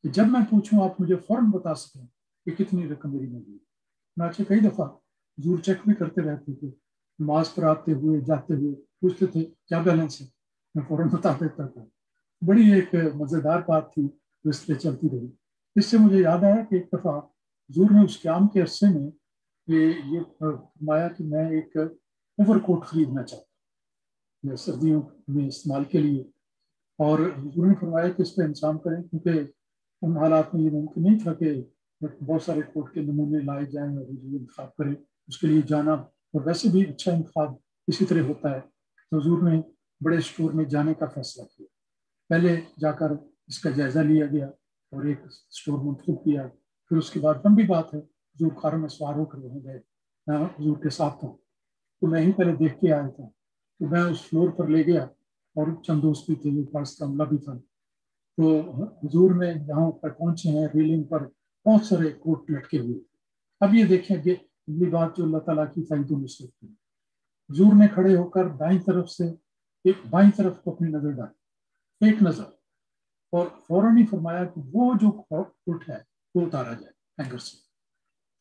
کہ جب میں پوچھوں آپ مجھے فوراً بتا سکیں کہ کتنی رقم میری موجود ہے. چنانچہ کئی دفعہ حضور چیک بھی کرتے رہتے تھے, نماز پر آتے ہوئے جاتے ہوئے پوچھتے تھے کیا بیلنس ہے, میں فوراً بتا دیتا تھا. بڑی ایک مزیدار بات تھی جو اس طرح چلتی رہی. اس سے مجھے یاد آیا کہ ایک دفعہ حضور نے اس قیام کے عرصے میں یہ فرمایا کہ میں ایک اوور کوٹ خریدنا چاہتا ہوں سردیوں میں استعمال کے لیے, اور حضور نے فرمایا کہ اس پہ انتظام کریں کیونکہ ان حالات میں یہ ممکن نہیں تھا کہ بہت سارے کوٹ کے نمونے لائے جائیں اور حضور انتخاب کرے. اس کے لیے جانا، اور ویسے بھی اچھا انتخاب اسی طرح ہوتا ہے. تو حضور نے بڑے اسٹور میں جانے کا فیصلہ کیا. پہلے جا کر اس کا جائزہ لیا گیا اور ایک اسٹور منتخب کیا. پھر اس کے بعد لمبی بات ہے، حضور کاروں میں سوار ہو کر وہاں گئے. میں حضور کے ساتھ تھا تو میں ہی پہلے دیکھ کے آیا تھا. تو میں اس فلور پر لے گیا اور چند دوست بھی تھے، پاس کا عملہ بھی تھا. تو حضور نے جہاں پر پہنچے ہیں ریلنگ پر بہت سارے کوٹ لٹکے ہوئے. اب یہ دیکھیں کہ اگلی بات جو اللہ تعالیٰ کی تعید و نصرت کی، حضور نے کھڑے ہو کر دائیں طرف سے ایک بائیں طرف کو اپنی نظر ڈالی، ایک نظر، اور فوراً ہی فرمایا کہ وہ جو کوٹ ہے وہ اتارا جائے ہینگر سے.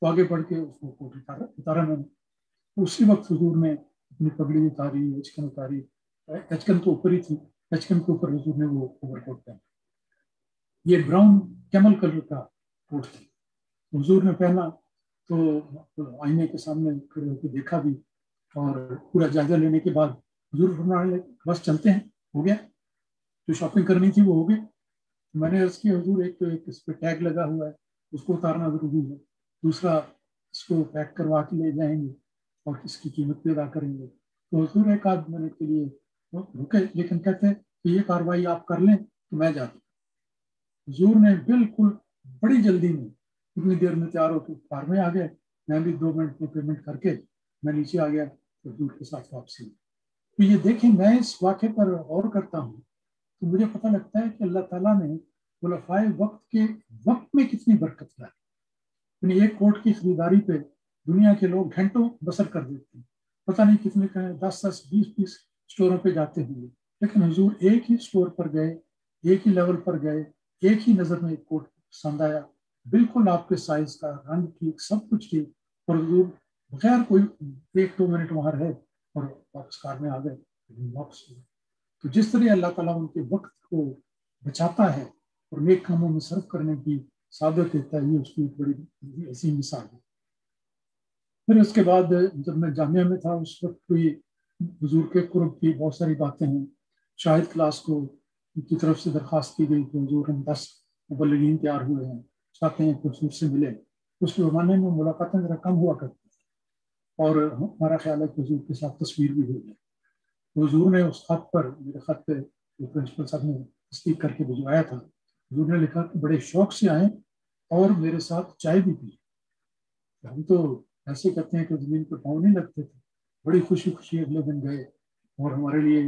تو آگے بڑھ کے اس کو کوٹ اتارا میں نے. اسی وقت حضور نے اپنی پگڑی اتاری، ہچکن اتاری. ہچکن تو اوپر ہی تھی، ہچکن کے اوپر حضور نے وہ اوور کوٹ پہنا. یہ براؤن کیمل کلر کا کوٹ تھا. حضور نے پہنا تو آئینے کے سامنے کھڑے ہو کے دیکھا بھی، اور پورا جائزہ لینے کے بعد حضور فرمانے لگے بس چلتے ہیں، ہو گیا، جو شاپنگ کرنی تھی وہ ہو گئی. میں نے عرض کیا حضور ایک تو ایک اس پہ ٹیگ لگا ہوا ہے، اس کو اتارنا ضروری ہے، دوسرا اس کو پیک کروا کے لے جائیں گے اور اس کی قیمت بھی ادا کریں گے. تو حضور ایک آدھ منٹ کے لیے رکے، لیکن کہتے کہ یہ کاروائی آپ کر لیں تو میں جاتا. حضور نے بالکل بڑی جلدی میں اتنی دیر میں تیار ہو کے کار میں آ گئے. میں بھی 2 منٹ میں پیمنٹ کر کے میں نیچے آ گیا حضور کے ساتھ واپسی. تو یہ دیکھیں، میں اس واقعے پر غور کرتا ہوں تو مجھے پتہ لگتا ہے کہ اللہ تعالیٰ نے خلفائے وقت کے وقت میں کتنی برکت لائی. یعنی ایک کوٹ کی خریداری پہ دنیا کے لوگ گھنٹوں بسر کر دیتے ہیں، پتہ نہیں کتنے 10 20 اسٹوروں پہ جاتے ہوئے، لیکن حضور ایک ہی اسٹور پر گئے، ایک ہی لیول پر گئے، ایک ہی نظر میں ایک کوٹ پسند آیا، بالکل آپ کے سائز کا، رنگ ٹھیک، سب کچھ ٹھیک، اور حضور بغیر کوئی 1-2 منٹ وہاں رہے اور واپس کار میں آ گئے، واپس ہوئے. تو جس طرح اللہ تعالیٰ ان کے وقت کو بچاتا ہے اور نیک کاموں میں صرف کرنے کی سعادت دیتا ہے، یہ اس کی ایک بڑی ایسی مثال ہے. پھر اس کے بعد جب میں جامعہ میں تھا اس وقت کوئی حضور کے قرب کی بہت ساری باتیں ہیں. شاہد کلاس کو کی طرف سے درخواست کی گئی کہ حضور ہم 10 مبلغین تیار ہوئے ہیں، چاہتے ہیں کہ حضور سے ملے. اس زمانے میں ملاقاتیں ذرا کم ہوا کرتی اور ہمارا خیال ہے کہ حضور کے ساتھ تصویر بھی ہو جائے. حضور نے اس خط پر، میرے خط پہ پرنسپل صاحب نے تصدیق کر کے بھجوایا تھا، حضور نے لکھا کہ بڑے شوق سے آئیں اور میرے ساتھ چائے بھی پی. ہم تو ایسے کہتے ہیں کہ زمین پہ پاؤں نہیں لگتے تھے. بڑی خوشی خوشی اگلے دن گئے اور ہمارے لیے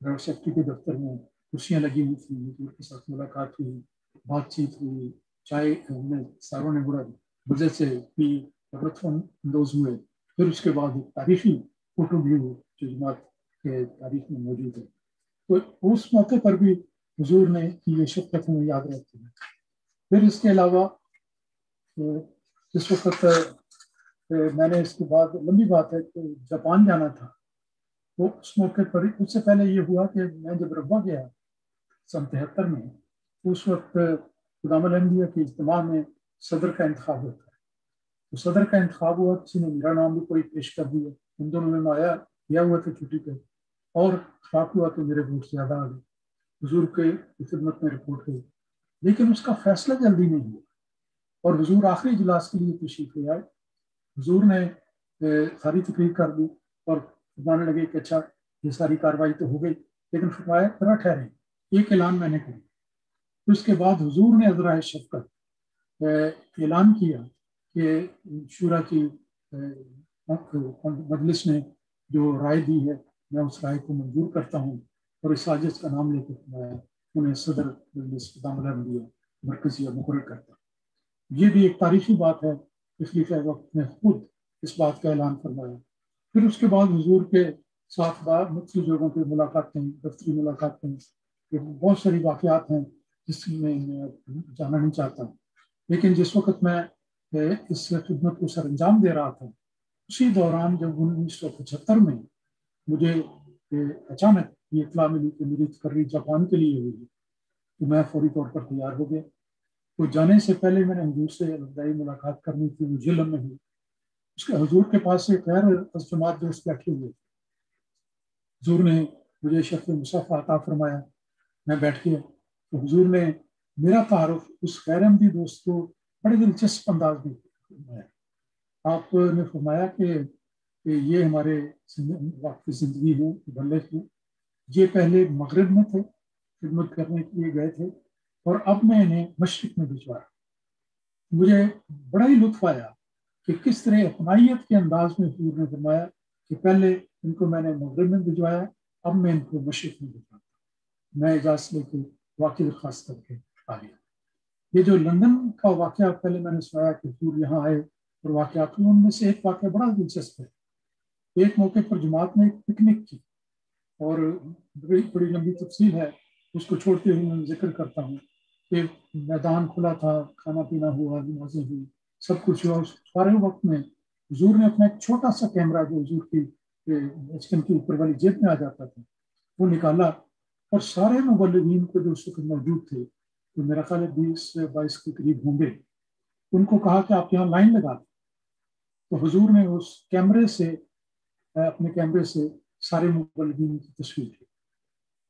روڈ سیفٹی کے دفتر میں کرسیاں لگی ہوئی تھیں، حضور کے ساتھ ملاقات ہوئی، بات چیت ہوئی، چائے ہم نے ساروں نے بڑا مزے سے پی، لطف اندوز ہوئے. پھر اس کے بعد ایک تاریخی فوٹو بھی جو جماعت کے تاریخ میں موجود ہے. تو اس موقع پر بھی حضور نے یہ شفقت ہمیں یاد رکھتی ہے. پھر اس کے علاوہ اس وقت میں نے اس کے بعد لمبی بات ہے کہ جاپان جانا تھا. تو اس موقع پر اس سے پہلے یہ ہوا کہ میں جب ربا گیا 73 میں، اس وقت خدام الانبیاء کے اجتماع میں صدر کا انتخاب ہوتا ہے. تو صدر کا انتخاب ہوا، کسی نے میرا نام بھی کوئی پیش کر دیا. ان دونوں میں آیا گیا ہوا تھا چھٹی پہ، اور اتفاق ہوا کہ میرے ووٹ زیادہ آ گئے. حضور کے خدمت میں رپورٹ ہوئی، لیکن اس کا فیصلہ جلدی نہیں ہوا اور حضور آخری اجلاس کے لیے تشریف لے آئے. حضور نے ساری تقریر کر دی اور فرمانے لگے کہ اچھا یہ ساری کاروائی تو ہو گئی، لیکن فرمایا ذرا ٹھہریں، ایک اعلان میں نے کیا. اس کے بعد حضور نے عذرائے شفقت اعلان کیا کہ شورا کی مجلس نے جو رائے دی ہے میں اس رائے کو منظور کرتا ہوں، اور اس سازش کا نام لے کے فرمایا انہیں صدر مجلس خدام الانبیاء مرکزیہ مقرر کرتا. یہ بھی ایک تاریخی بات ہے، خلیفہ وقت نے خود اس بات کا اعلان فرمایا. پھر اس کے بعد حضور کے ساتھ مختلف جگہوں پہ ملاقاتیں، دفتری ملاقاتیں، بہت ساری واقعات ہیں جس میں جانا نہیں چاہتا. لیکن جس وقت میں اس خدمت کو سر انجام دے رہا تھا، اسی دوران جب 1975 میں مجھے اچانک یہ اطلاع ملی کہ میری تقرری جاپان کے لیے ہوئی، تو میں فوری طور پر تیار ہو گیا. تو جانے سے پہلے میں نے حضور سے ابتدائی ملاقات کرنی تھی، وہ جلم میں ہوئی. اس کے حضور کے پاس سے غیر جماعت دوست بیٹھے ہوئے. حضور نے مجھے شرف مصافحہ عطا فرمایا، میں بیٹھ گیا. تو حضور نے میرا تعارف اس غیر احمدی دوست کو بڑے دلچسپ انداز میں فرمایا. آپ نے فرمایا کہ یہ ہمارے واقعی زندگی ہے مبلغ ہیں، یہ پہلے مغرب میں تھے، خدمت کرنے کے لیے گئے تھے، اور اب میں انہیں مشرق میں بھجوایا. مجھے بڑا ہی لطف آیا کہ کس طرح اپنائیت کے انداز میں حضور نے فرمایا کہ پہلے ان کو میں نے مغرب میں بھجوایا، اب میں ان کو مشرق میں بھجواتا ہوں. میں اجازت لے کے واقعی خاص کر کے آ گیا. یہ جو لندن کا واقعہ پہلے میں نے سنایا کہ حضور یہاں آئے اور واقعات، ان میں سے ایک واقعہ بڑا دلچسپ ہے. ایک موقع پر جماعت نے ایک پکنک کی، اور بڑی لمبی تفصیل ہے، اس کو چھوڑتے ہوئے میں ذکر کرتا ہوں کہ میدان کھلا تھا، کھانا پینا ہوا، نمازیں ہوئی، سب کچھ ہوا. اس سارے وقت میں حضور نے اپنا ایک چھوٹا سا کیمرہ جو حضور کی بچپن کی اوپر والی جیب میں آ جاتا تھا وہ نکالا، اور سارے مبلغین کو جو اس وقت موجود تھے، تو میرا خیال ہے 20-22 کے قریب ہوں گے، ان کو کہا کہ آپ یہاں لائن لگا دیں. تو حضور نے اس کیمرے سے، اپنے کیمرے سے سارے مبلغین کی تصویر لی،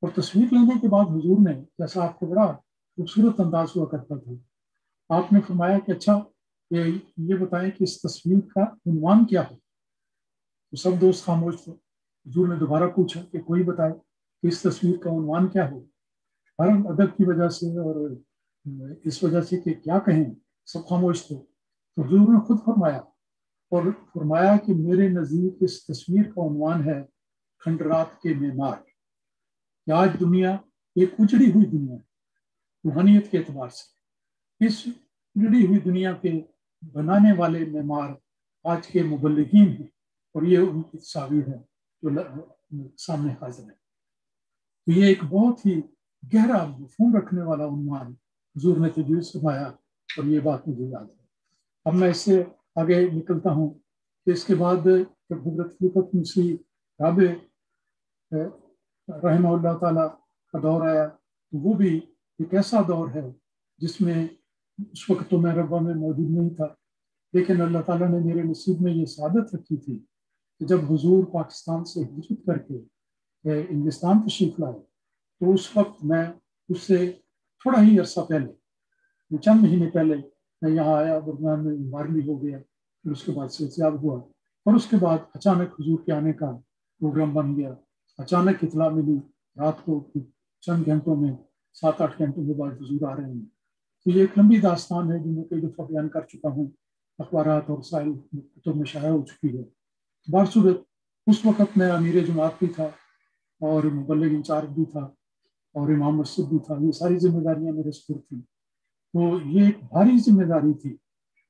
اور تصویر لینے کے بعد حضور نے، جیسا آپ کو بڑا خوبصورت انداز ہوا کرتا تھا، آپ نے فرمایا کہ اچھا یہ بتائیں کہ اس تصویر کا عنوان کیا ہو. تو سب دوست خاموش تھے. حضور نے دوبارہ پوچھا کہ کوئی بتائے کہ اس تصویر کا عنوان کیا ہو. ہر ادب کی وجہ سے اور اس وجہ سے کہ کیا کہیں، سب خاموش تھے. تو حضور نے خود فرمایا کہ میرے نزدیک اس تصویر کا عنوان ہے کھنڈرات کے معمار. کہ آج دنیا ایک اجڑی ہوئی دنیا ہے روحانیت کے اعتبار سے. اس اجڑی ہوئی دنیا کے بنانے والے معمار آج کے مبلغین ہیں، اور یہ ان کی تصاویر ہے جو سامنے حاضر ہے. تو یہ ایک بہت ہی گہرا مفہوم رکھنے والا عنوان حضور نے تجویز فرمایا، اور یہ بات مجھے یاد ہے. اب میں اس سے آگے نکلتا ہوں کہ اس کے بعد جب حضرت خلیفۃ مسیح رابع رحمہ اللہ تعالیٰ کا دور آیا، تو وہ بھی ایک ایسا دور ہے جس میں اس وقت تو میں ربا میں موجود نہیں تھا، لیکن اللہ تعالیٰ نے میرے نصیب میں یہ سعادت رکھی تھی کہ جب حضور پاکستان سے ہجرت کر کے انگلستان تشریف لائے، تو اس وقت میں اس سے تھوڑا ہی عرصہ پہلے، چند مہینے پہلے میں یہاں آیا. درمیان میں بیمار بھی ہو گیا، پھر اس کے بعد صحتیاب ہوا، اور اس کے بعد اچانک حضور کے آنے کا پروگرام بن گیا. اچانک اطلاع ملی رات کو چند گھنٹوں میں، 7-8 گھنٹوں کے بعد حضور آ رہے ہیں. تو یہ ایک لمبی داستان ہے جو میں کئی دفعہ بیان کر چکا ہوں، اخبارات اور رسائل کتب میں شائع ہو چکی ہے. بارصورت اس وقت میں امیر جماعت بھی تھا، اور مبلغ انچارج بھی تھا، اور امام مسجد بھی تھا. یہ ساری ذمہ داریاں میرے سپرد تھیں. تو یہ ایک بھاری ذمہ داری تھی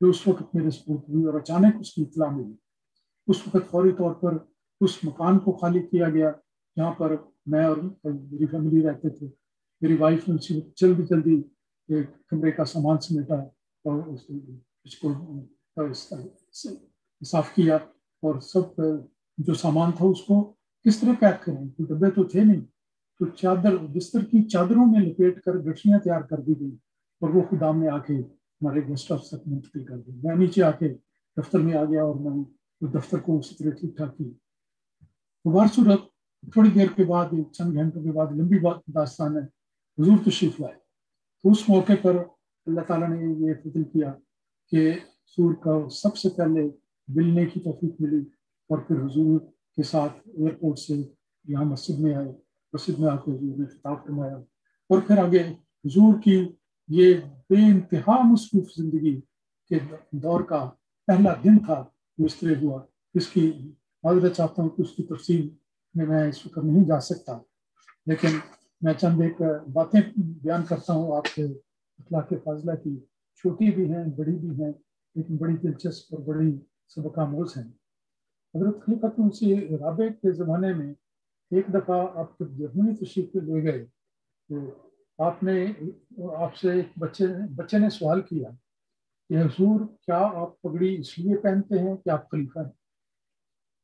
جو اس وقت میرے سپرد ہوئی، اور اچانک اس کی اطلاع ملی. اس وقت فوری طور پر اس مکان کو خالی کیا گیا جہاں پر میں اور میری فیملی رہتے تھے. میری وائف نے جلدی ایک کمرے کا سامان سمیٹا اور اس کو صاف کیا، اور سب جو سامان تھا اس کو کس طرح پیک کریں، ڈبے تو تھے نہیں. تو بستر کی چادروں میں لپیٹ کر گٹھیاں تیار کر دی گئی، اور وہ خدام نے آ کے ہمارے گیسٹ ہاؤس تک منتقل کر دی. میں نیچے آ کے دفتر میں آ گیا، اور میں دفتر کو اسی طرح ٹھیک ٹھاک کی. بارصورت تھوڑی دیر کے بعد، چند گھنٹوں کے بعد، لمبی داستان ہے، حضور تشریف لائے. تو اس موقع پر اللہ تعالیٰ نے یہ فضل کیا کہ حضور کا سب سے پہلے ملنے کی توفیق ملی، اور پھر حضور کے ساتھ ایئرپورٹ سے یہاں مسجد میں آئے. مسجد میں آ کے حضور نے خطاب فرمایا، اور پھر آگے حضور کی یہ بے انتہا مصروف زندگی کے دور کا پہلا دن تھا وہ اس طرح ہوا. اس کی معذرت چاہتا ہوں کہ اس کی تفصیل میں اس وقت نہیں جا سکتا، لیکن میں چند ایک باتیں بیان کرتا ہوں آپ کے اخلاق فاضلہ کی. چھوٹی بھی ہیں، بڑی بھی ہیں، لیکن بڑی دلچسپ اور بڑی سبق آموز ہیں. حضرت خلیفۃ مسیح رابع کے زمانے میں ایک دفعہ آپ جب جرمنی تشریف لے گئے، تو آپ سے ایک بچے نے سوال کیا کہ حضور کیا آپ پگڑی اس لیے پہنتے ہیں کہ آپ خلیفہ ہیں؟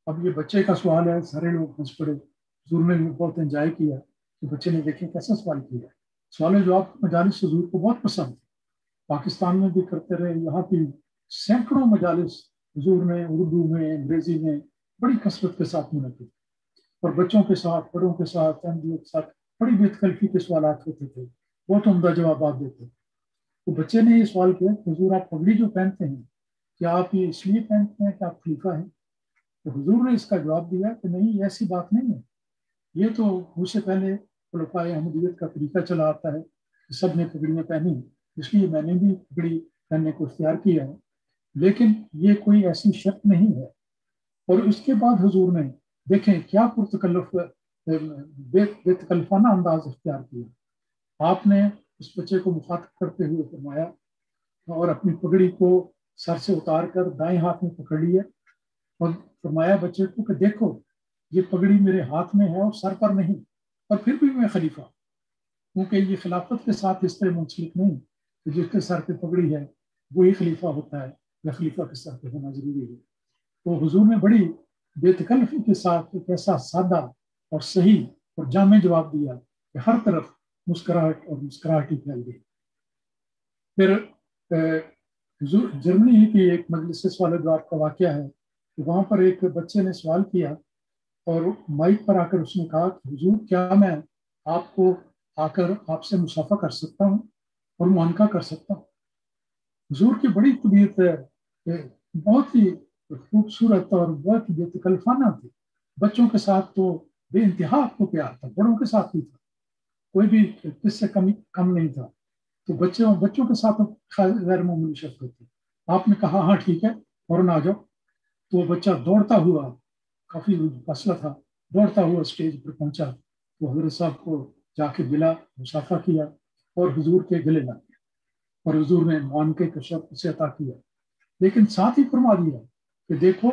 اب یہ بچے کا سوال ہے، سارے لوگ ہنس پڑے. حضور نے بھی بہت انجوائے کیا کہ بچے نے دیکھیں کیسا سوال کیا. سوال جواب مجالس حضور کو بہت پسند تھے، پاکستان میں بھی کرتے رہے. یہاں کی سینکڑوں مجالس حضور نے اردو میں، انگریزی میں بڑی کثرت کے ساتھ منعقد، اور بچوں کے ساتھ، بڑوں کے ساتھ، احمدیوں کے ساتھ بڑی بے تکلفی کے سوالات ہوتے تھے، بہت عمدہ جوابات دیتے. تو بچے نے یہ سوال کیا کہ حضور آپ پگڑی جو پہنتے ہیں کیا آپ یہ اس لیے پہنتے ہیں کہ آپ خلیفہ ہیں؟ تو حضور نے اس کا جواب دیا کہ نہیں، ایسی بات نہیں ہے، یہ تو مجھ سے پہلے خلفاء احمدیت کا طریقہ چلا آتا ہے کہ سب نے پگڑیاں پہنی، اس لیے میں نے بھی پگڑی پہننے کو اختیار کیا ہے، لیکن یہ کوئی ایسی شرط نہیں ہے۔ اور اس کے بعد حضور نے دیکھیں کیا پرتکلف بے تکلفانہ انداز اختیار کیا۔ آپ نے اس بچے کو مخاطب کرتے ہوئے فرمایا اور اپنی پگڑی کو سر سے اتار کر دائیں ہاتھ میں پکڑ لیا اور فرمایا بچے کو کہ دیکھو یہ پگڑی میرے ہاتھ میں ہے اور سر پر نہیں، اور پھر بھی میں خلیفہ، کیونکہ یہ خلافت کے ساتھ اس طرح منسلک نہیں کہ جس کے سر پہ پگڑی ہے وہی خلیفہ ہوتا ہے یا خلیفہ کے سر پہ ہونا ضروری ہے۔ تو حضور نے بڑی بے تکلفی کے ساتھ ایک ایسا سادہ اور صحیح اور جامع جواب دیا کہ ہر طرف مسکراہٹ اور مسکراہٹ ہی پھیل گئی۔ پھر حضور جرمنی کی ایک مجلس والے جواب کا واقعہ ہے کہ وہاں پر ایک بچے نے سوال کیا اور مائک پر آ کر اس نے کہا کہ حضور کیا میں آپ کو آ کر آپ سے مصافحہ کر سکتا ہوں اور معانقہ کر سکتا ہوں؟ حضور کی بڑی طبیعت بہت ہی خوبصورت اور بہت ہی بے تکلفانہ تھی، بچوں کے ساتھ تو بے انتہا آپ کو پیار تھا، بڑوں کے ساتھ بھی تھا، کوئی بھی کس سے کم نہیں تھا، تو بچوں کے ساتھ غیر معمولی شفقت تھی۔ آپ نے کہا ہاں ٹھیک ہے فوراً آ جاؤ، تو وہ بچہ دوڑتا ہوا، کافی فاصلہ تھا، دوڑتا ہوا اسٹیج پر پہنچا تو حضرت صاحب کو جا کے ملا، مصافحہ کیا اور حضور کے گلے لگ گیا اور حضور نے معانقے کا شرط اسے عطا کیا، لیکن ساتھ ہی فرما دیا کہ دیکھو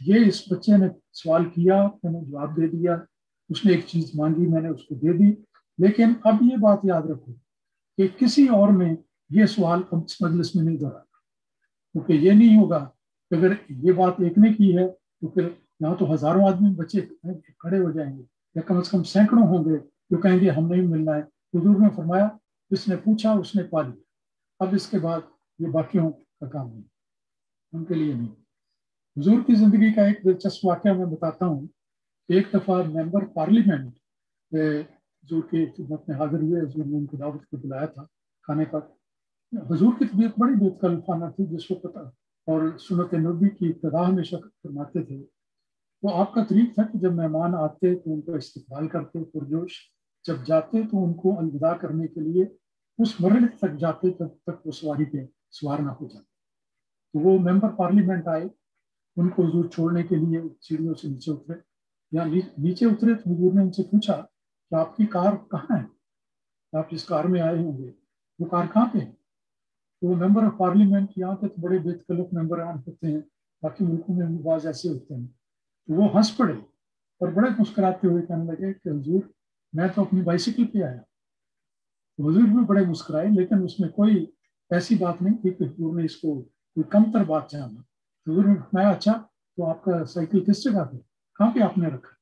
یہ اس بچے نے سوال کیا، میں نے جواب دے دیا، اس نے ایک چیز مانگی میں نے اس کو دے دی، لیکن اب یہ بات یاد رکھو کہ کسی اور میں یہ سوال اس مجلس میں نہیں دہرانا، کیونکہ یہ نہیں ہوگا کہ اگر یہ بات ایک نے کی ہے تو پھر یہاں تو ہزاروں آدمی بچے کھڑے ہو جائیں گے یا کم از کم سینکڑوں ہوں گے جو کہیں گے ہم نہیں ملنا ہے۔ حضور نے فرمایا جس نے پوچھا اس نے پا لیا، اب اس کے بعد یہ باقیوں کا کام نہیں، ان کے لیے نہیں۔ حضور کی زندگی کا ایک دلچسپ واقعہ میں بتاتا ہوں۔ ایک دفعہ ممبر پارلیمنٹ حضور کی خدمت میں حاضر ہوئے، حضور نے ان کو دعوت کو بلایا تھا کھانے پر۔ حضور کی طبیعت بڑی بے تکلفانہ تھی جس وقت، اور سنت نبوی کی ابتدا ہمیشہ فرماتے تھے، تو آپ کا طریق تھا کہ جب مہمان آتے تو ان کا استقبال کرتے پرجوش، جب جاتے تو ان کو الوداع کرنے کے لیے اس مرحلے تک جاتے جب تک وہ سواری پہ سوار نہ ہو جاتے۔ تو وہ ممبر پارلیمنٹ آئے، ان کو حضور چھوڑنے کے لیے سیڑھیوں سے نیچے اترے، یا نیچے اترے تو حضور نے ان سے پوچھا کہ آپ کی کار کہاں ہے، آپ جس کار میں آئے ہوں گے وہ کار کہاں پہ ہے؟ تو وہ ممبر آف پارلیمنٹ، یہاں کے تو بڑے بے تکلف ممبران ہوتے ہیں، باقی ملکوں میں بھی بعض ایسے ہوتے ہیں، تو وہ ہنس پڑے اور بڑے مسکراتے ہوئے کہنے لگے کہ حضور میں تو اپنی بائیسیکل پہ آیا۔ تو حضور بھی بڑے مسکرائے، لیکن اس میں کوئی ایسی بات نہیں تھی کہ حضور نے اس کو کوئی کم تر بات جانا۔ حضور نے فرمایا اچھا تو آپ کا سائیکل کس جگہ پہ، کہاں پہ آپ نے رکھا؟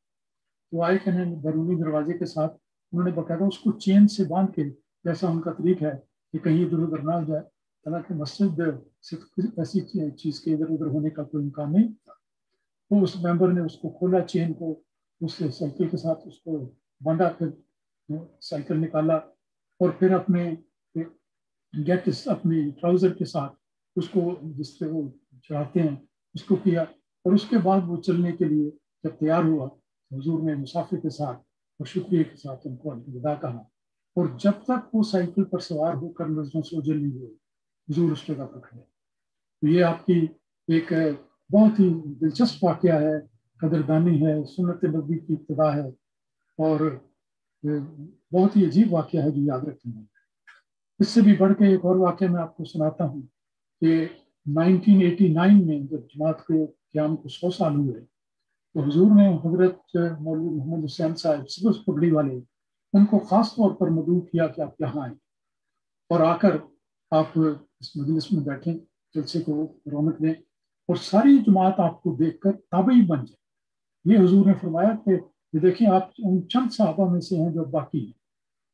تو آئے کہ بیرونی دروازے کے ساتھ انہوں نے باقاعدہ اس کو چین سے باندھ کے، جیسا ان کا طریق ہے کہ کہیں ادھر ادھر نہ ہو جائے، حالانکہ مسجد صرف ایسی چیز کے ادھر ادھر ہونے کا کوئی امکان نہیں تھا۔ تو اس ممبر نے اس کو کھولا، چین کو اس سائیکل کے ساتھ اس کو باندھا، پھر سائیکل نکالا اور پھر اپنے گیٹس اپنی ٹراؤزر کے ساتھ اس کو جس سے وہ چڑھاتے ہیں اس کو کیا، اور اس کے بعد وہ چلنے کے لیے جب تیار ہوا حضور نے مسافر کے ساتھ اور شکریہ کے ساتھ ان کو الوداع کہا، اور جب تک وہ سائیکل پر سوار ہو کر نظروں سے اوجھل نہیں ہوئے حضور اس جگہ پر کھڑے۔ تو یہ آپ کی ایک بہت ہی دلچسپ واقعہ ہے، قدردانی ہے، سنت نبوی کی ابتدا ہے، اور بہت ہی عجیب واقعہ ہے جو یاد رکھنا ہے۔ اس سے بھی بڑھ کے ایک اور واقعہ میں آپ کو سناتا ہوں کہ 1989 میں جب جماعت کے قیام کو 100 سال ہوئے تو حضور نے حضرت مولوی محمد حسین صاحب سبز پگڑی والے ان کو خاص طور پر مدعو کیا کہ آپ یہاں آئیں اور آ کر آپ اس مجلس میں بیٹھیں، جلسے کو رونق دیں اور ساری جماعت آپ کو دیکھ کر تابعی بن جائے۔ یہ حضور نے فرمایا کہ دیکھیں آپ ان چند صحابہ میں سے ہیں جو باقی ہیں،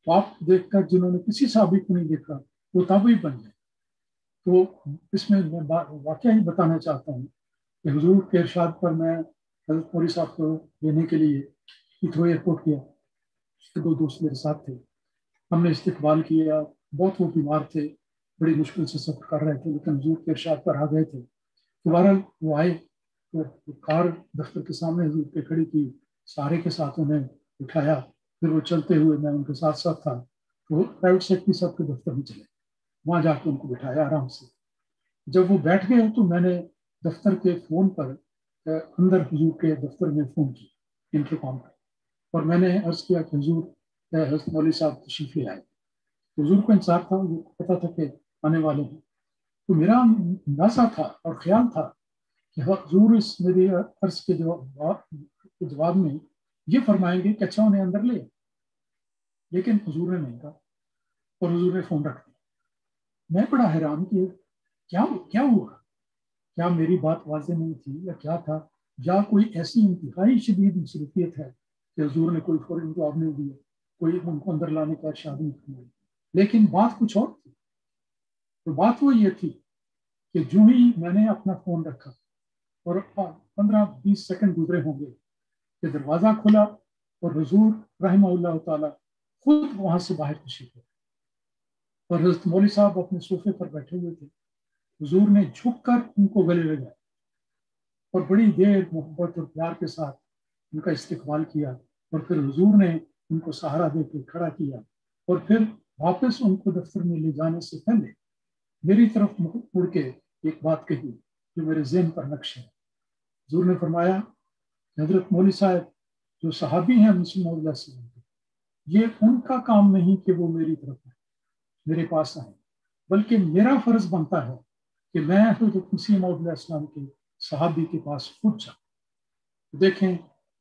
تو آپ دیکھ کر جنہوں نے کسی صحابی کو نہیں دیکھا وہ تابعی بن جائے۔ تو اس میں واقعہ ہی بتانا چاہتا ہوں کہ حضور کے ارشاد پر میں حضرت موری صاحب کو لینے کے لیے ہیتھرو ایئرپورٹ گیا، اس کے 2 دوست میرے ساتھ تھے، ہم نے استقبال کیا، بہت وہ بیمار تھے، بڑی مشکل سے سفر کر رہے تھے لیکن حضور کے ارشاد پر آ گئے تھے. دوبارہ وہ آئے تو کار دفتر کے سامنے حضور کے کھڑی کی, سارے کے ساتھ انہیں اٹھایا, پھر وہ چلتے ہوئے, میں ان کے ساتھ ساتھ تھا, تو وہ پرائیویٹ سیکٹری صاحب کے دفتر میں چلے, وہاں جا کے ان کو بٹھایا آرام سے. جب وہ بیٹھ گئے تو میں نے دفتر کے فون پر اندر حضور کے دفتر میں فون کیا انٹرکام پر, اور میں نے عرض کیا کہ حضور حضرت مولوی صاحب تشریف لے آئے. حضور کو انتظار تھا, وہ پتا تھا کہ آنے والے ہیں. تو میرا اندازہ تھا اور خیال تھا کہ حضور اس میری عرض کے جواب میں یہ فرمائیں گے کہ اچھا انہیں اندر لے, لیکن حضور نے نہیں کہا اور حضور نے فون رکھ دیا. میں بڑا حیران کہ کیا ہوا, کیا میری بات واضح نہیں تھی یا کیا تھا, یا کوئی ایسی انتہائی شدید مصروفیت ہے کہ حضور نے کوئی فوراً جواب نہیں دیا, کوئی ان کو اندر لانے کا ارشاد نہیں فرمایا. لیکن بات کچھ اور تھی. تو بات وہ یہ تھی کہ جو ہی میں نے اپنا فون رکھا اور 15-20 سیکنڈ گزرے ہوں گے کہ دروازہ کھلا اور حضور رحمہ اللہ تعالی خود وہاں سے باہر تشریف لے, اور حضرت مولوی صاحب اپنے صوفے پر بیٹھے ہوئے تھے. حضور نے جھک کر ان کو گلے لگایا اور بڑی دیر محبت اور پیار کے ساتھ ان کا استقبال کیا, اور پھر حضور نے ان کو سہارا دے کے کھڑا کیا, اور پھر واپس ان کو دفتر میں لے جانے سے پہلے میری طرف مڑ کے ایک بات کہی جو میرے ذہن پر نقش ہے. حضور نے فرمایا کہ حضرت مولوی صاحب جو صحابی ہیں مسلم علیہ السلام کے, یہ ان کا کام نہیں کہ وہ میری طرف آئیں, میرے پاس آئیں, بلکہ میرا فرض بنتا ہے کہ میں حضرت مسیح علیہ السلام کے صحابی کے پاس خود جاؤں. دیکھیں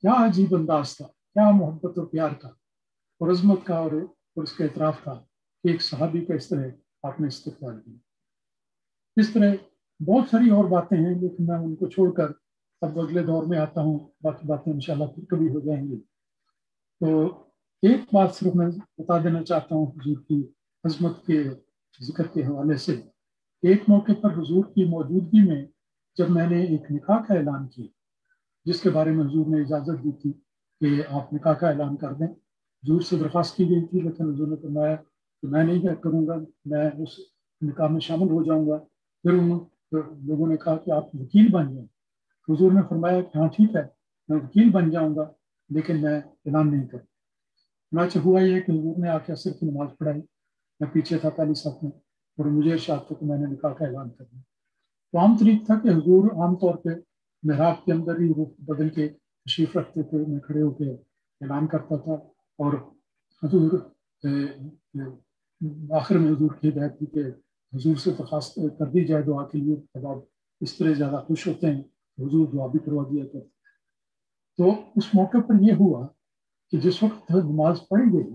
کیا عجیب انداز تھا, کیا محبت اور پیار کا اور عظمت کا اور اس کا اعتراف تھا کہ ایک صحابی کا اس طرح آپ نے استقبال کیا. اس طرح بہت ساری اور باتیں ہیں, لیکن میں ان کو چھوڑ کر اب اگلے دور میں آتا ہوں, باقی باتیں انشاءاللہ پھر کبھی ہو جائیں گی. تو ایک بات صرف میں بتا دینا چاہتا ہوں حضور کی عظمت کے ذکر کے حوالے سے. ایک موقع پر حضور کی موجودگی میں جب میں نے ایک نکاح کا اعلان کیا, جس کے بارے میں حضور نے اجازت دی تھی کہ آپ نکاح کا اعلان کر دیں, حضور سے درخواست کی گئی تھی, لیکن حضور نے فرمایا کہ میں نہیں کروں گا, میں اس نکاح میں شامل ہو جاؤں گا. پھر ان لوگوں نے کہا کہ آپ وکیل بن جائیں. حضور نے فرمایا کہ ہاں ٹھیک ہے, میں وکیل بن جاؤں گا, لیکن میں اعلان نہیں کروں. چنانچہ ہوا یہ کہ حضور نے آ کے عصر کی نماز پڑھائی, میں پیچھے تھا پہلی صف میں, اور مجھے ارشاد تھا کہ میں نے نکاح کا اعلان کرنا. تو عام طریق تھا کہ حضور عام طور پہ محراب کے اندر ہی رخ بدل کے تشریف رکھتے تھے, میں کھڑے ہو کے اعلان کرتا تھا, اور حضور آخر میں حضور کی ہدایت تھی کہ حضور سے درخواست کر دی جائے دعا کے لیے, جب آپ اس طرح زیادہ خوش ہوتے ہیں حضور دعا بھی کروا دیا کرتے. تو اس موقع پر یہ ہوا کہ جس وقت نماز پڑھی گئی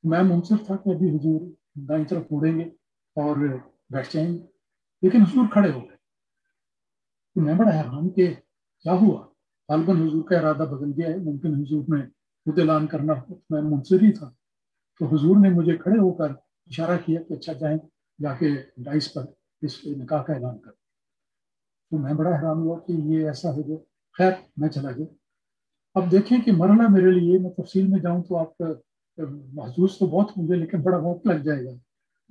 میں منصف تھا کہ ابھی حضور دائیں طرف مڑیں گے اور بیٹھ جائیں گے, لیکن حضور کھڑے ہو گئے. تو میں بڑا حیران کہ کیا ہوا, غالباً حضور کا ارادہ بدل گیا ہے, ممکن حضور نے خود اعلان کرنا, میں منصر ہی تھا. تو حضور نے مجھے کھڑے ہو کر اشارہ کیا کہ اچھا جائیں جا کے ڈائس پر اس نکاح کا اعلان کر. تو میں بڑا حیران ہوا کہ یہ ایسا ہو گیا. خیر میں چلا گیا. اب دیکھیں کہ مرحلہ میرے لیے, میں تفصیل میں جاؤں تو آپ محظوظ تو بہت ہوں گے, لیکن بڑا وقت لگ جائے گا.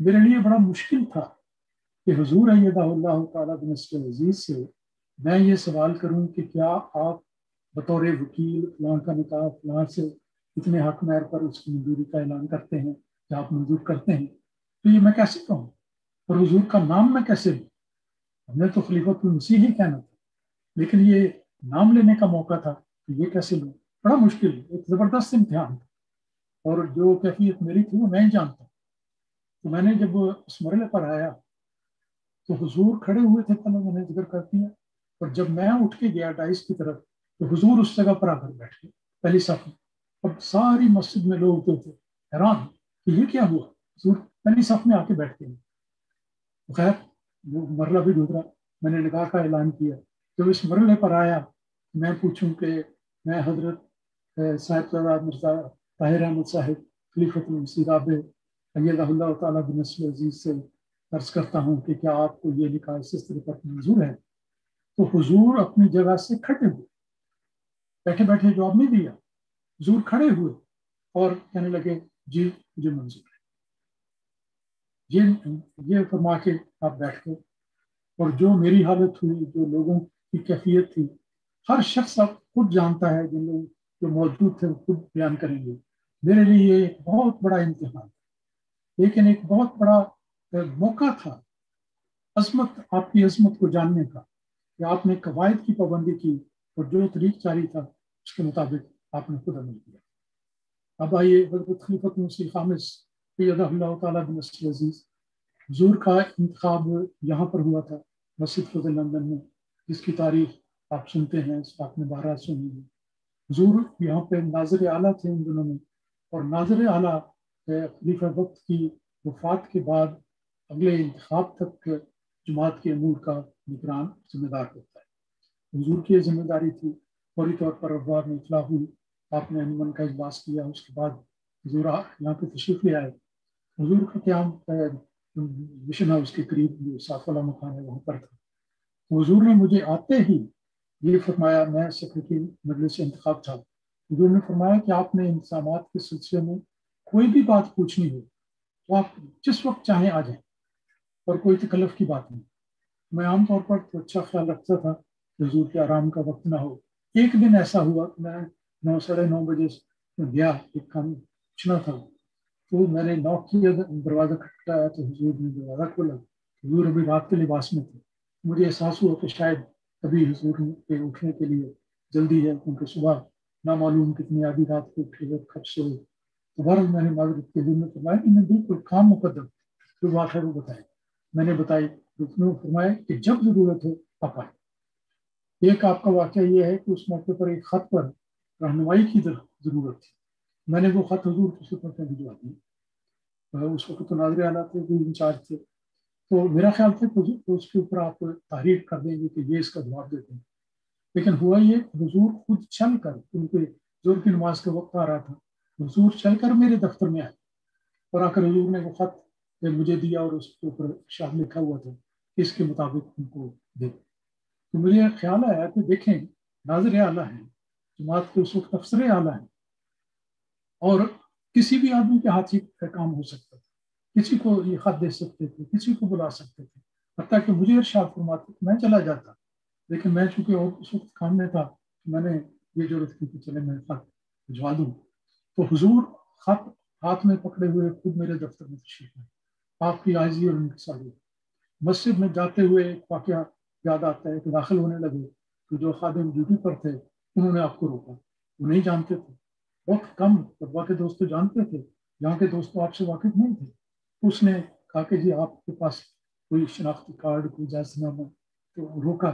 میرے لیے بڑا مشکل تھا کہ حضور ایدہ اللہ تعالیٰ بنصر عزیز سے میں یہ سوال کروں کہ کیا آپ بطور وکیل فلاں کا نکاح فلاں سے اتنے حق مہر پر اس کی منظوری کا اعلان کرتے ہیں, کیا آپ منظور کرتے ہیں؟ تو یہ میں کیسے کہوں, اور حضور کا نام میں کیسے لوں؟ ہم نے تو خلیفۃ المسیح ہی کہنا تھا, لیکن یہ نام لینے کا موقع تھا کہ یہ کیسے لوں. بڑا مشکل, ایک زبردست امتحان تھا, اور جو کیفیت میری تھی وہ میں ہی جانتا. تو میں نے جب اس مرحلے پر آیا تو حضور کھڑے ہوئے تھے, پہلے میں نے ذکر کر دیا, اور جب میں اٹھ کے گیا ڈائس کی طرف تو حضور اس جگہ پر آ کر بیٹھ گئے پہلی صف میں. اب ساری مسجد میں لوگ جو تھے حیران کہ یہ کیا ہوا, حضور پہلی صف میں آ کے بیٹھ گئے. خیر وہ مرحلہ بھی گزرا, میں نے نکاح کا اعلان کیا. جب اس مرحلے پر آیا میں پوچھوں کہ میں حضرت صاحب مرزا طاہر احمد صاحب خلیفۃ المسیح رابع ایدہ اللہ تعالیٰ بنصر عزیز سے عرض کرتا ہوں کہ کیا آپ کو یہ نکاح اس طرح پر منظور ہے؟ تو حضور اپنی جگہ سے کھڑے ہوئے, بیٹھے بیٹھے جواب نہیں دیا, حضور کھڑے ہوئے اور کہنے لگے جی مجھے منظور ہے. یہ فرما کے آپ بیٹھ گئے، اور جو میری حالت ہوئی، جو لوگوں کی کیفیت تھی، ہر شخص اب خود جانتا ہے، جن لوگ جو موجود تھے وہ خود بیان کریں گے. میرے لیے یہ ایک بہت بڑا امتحان، لیکن ایک بہت بڑا موقع تھا عظمت، آپ کی عظمت کو جاننے کا، کہ آپ نے قواعد کی پابندی کی اور جو طریق جاری تھا اس کے مطابق آپ نے خود عمل کیا. اب آئیے حضرت خلیفۃ مسیح خامس ایدہ اللہ تعالیٰ بنصر عزیز، حضور کا انتخاب یہاں پر ہوا تھا مسجد فضل لندن میں، جس کی تاریخ آپ سنتے ہیں، اس آپ نے بارہ سنی ہے. حضور یہاں پہ ناظر اعلیٰ تھے ان دنوں میں، اور ناظر اعلیٰ خلیفہ وقت کی وفات کے بعد اگلے انتخاب تک جماعت کے امور کا نگران ذمہ دار ہوتا ہے. حضور کی یہ ذمہ داری تھی. فوری طور پر ابواب میں اطلاع ہوئی، آپ نے انجمن کا اجلاس کیا، اس کے بعد حضور یہاں پہ تشریف لے آئے. حضور کا قیام مشن ہاؤس کے قریب جو صاف والا مکان ہے وہاں پر تھا. حضور نے مجھے آتے ہی یہ فرمایا، میں سیکرٹری مجلس انتخاب تھا، حضور نے فرمایا کہ آپ نے انتظامات کے سلسلے میں کوئی بھی بات پوچھنی ہو تو آپ جس وقت چاہیں آ جائیں، اور کوئی تکلف کی بات نہیں. میں عام طور پر تو اچھا خیال رکھتا تھا کہ حضور کے آرام کا وقت نہ ہو. ایک دن ایسا ہوا کہ میں 9 ساڑھے 9 بجے گیا، ایک کام پوچھنا تھا، تو میں نے نوک کیا، دروازہ کھٹکھٹایا تو حضور نے دروازہ کھولا. حضور ابھی رات کے لباس میں تھے. مجھے احساس ہوا کہ شاید ابھی حضور کے اٹھنے کے لیے جلدی ہے، کیونکہ صبح نامعلوم کتنی آدھی رات کو اٹھے ہوئے خط سے ہوئے. دوبارہ میں نے معذرت کے حضور نے فرمایا کہ میں بالکل کام مقدم جو بات ہے وہ بتائیں. میں نے بتائی. فرمایا کہ جب ضرورت ہو آپ آئیں. ایک آپ کا واقعہ یہ ہے کہ اس موقع پر ایک خط پر رہنمائی کی ضرورت تھی. میں نے وہ خط حضور کی خدمت میں بھجوا دیا. اس وقت تو ناظر اعلیٰ تھے، وہ انچارج تھے، تو میرا خیال تھا کہ اس کے اوپر آپ تحریر کر دیں گے کہ یہ اس کا جواب دیتے ہیں. لیکن ہوا یہ، حضور خود چل کر، کیونکہ زور کی نماز کا وقت آ رہا تھا، حضور چل کر میرے دفتر میں آئے اور آ کر حضور نے وہ خط مجھے دیا، اور اس کے اوپر شاہ لکھا ہوا تھا اس کے مطابق ان کو دے. تو مجھے خیال آیا کہ دیکھیں، ناظر اعلیٰ ہیں، جماعت کے اس وقت افسر اعلیٰ ہیں، اور کسی بھی آدمی کے ہاتھ کا کام ہو سکتا تھا. کسی کو یہ خط دے سکتے تھے، کسی کو بلا سکتے تھے، حتیٰ کہ مجھے ارشاد فرماتے میں چلا جاتا. لیکن میں چونکہ اور اس وقت کام میں تھا، میں نے یہ ضرورت کی کہ چلے میں خط بھجوا دوں. تو حضور خط ہاتھ میں پکڑے ہوئے خود میرے دفتر میں تشریف لائے. آپ کی عاجزی اور انکساری. مسجد میں جاتے ہوئے ایک واقعہ یاد آتا ہے کہ داخل ہونے لگے تو جو خادم ڈیوٹی پر تھے انہوں نے آپ کو روکا. وہ نہیں جانتے تھے، بہت کم طبقہ کے دوست جانتے تھے، یہاں کے دوست آپ سے واقف نہیں تھے. اس نے کہا کہ جی آپ کے پاس کوئی شناختی کارڈ، کوئی اجازت نامہ؟ تو روکا.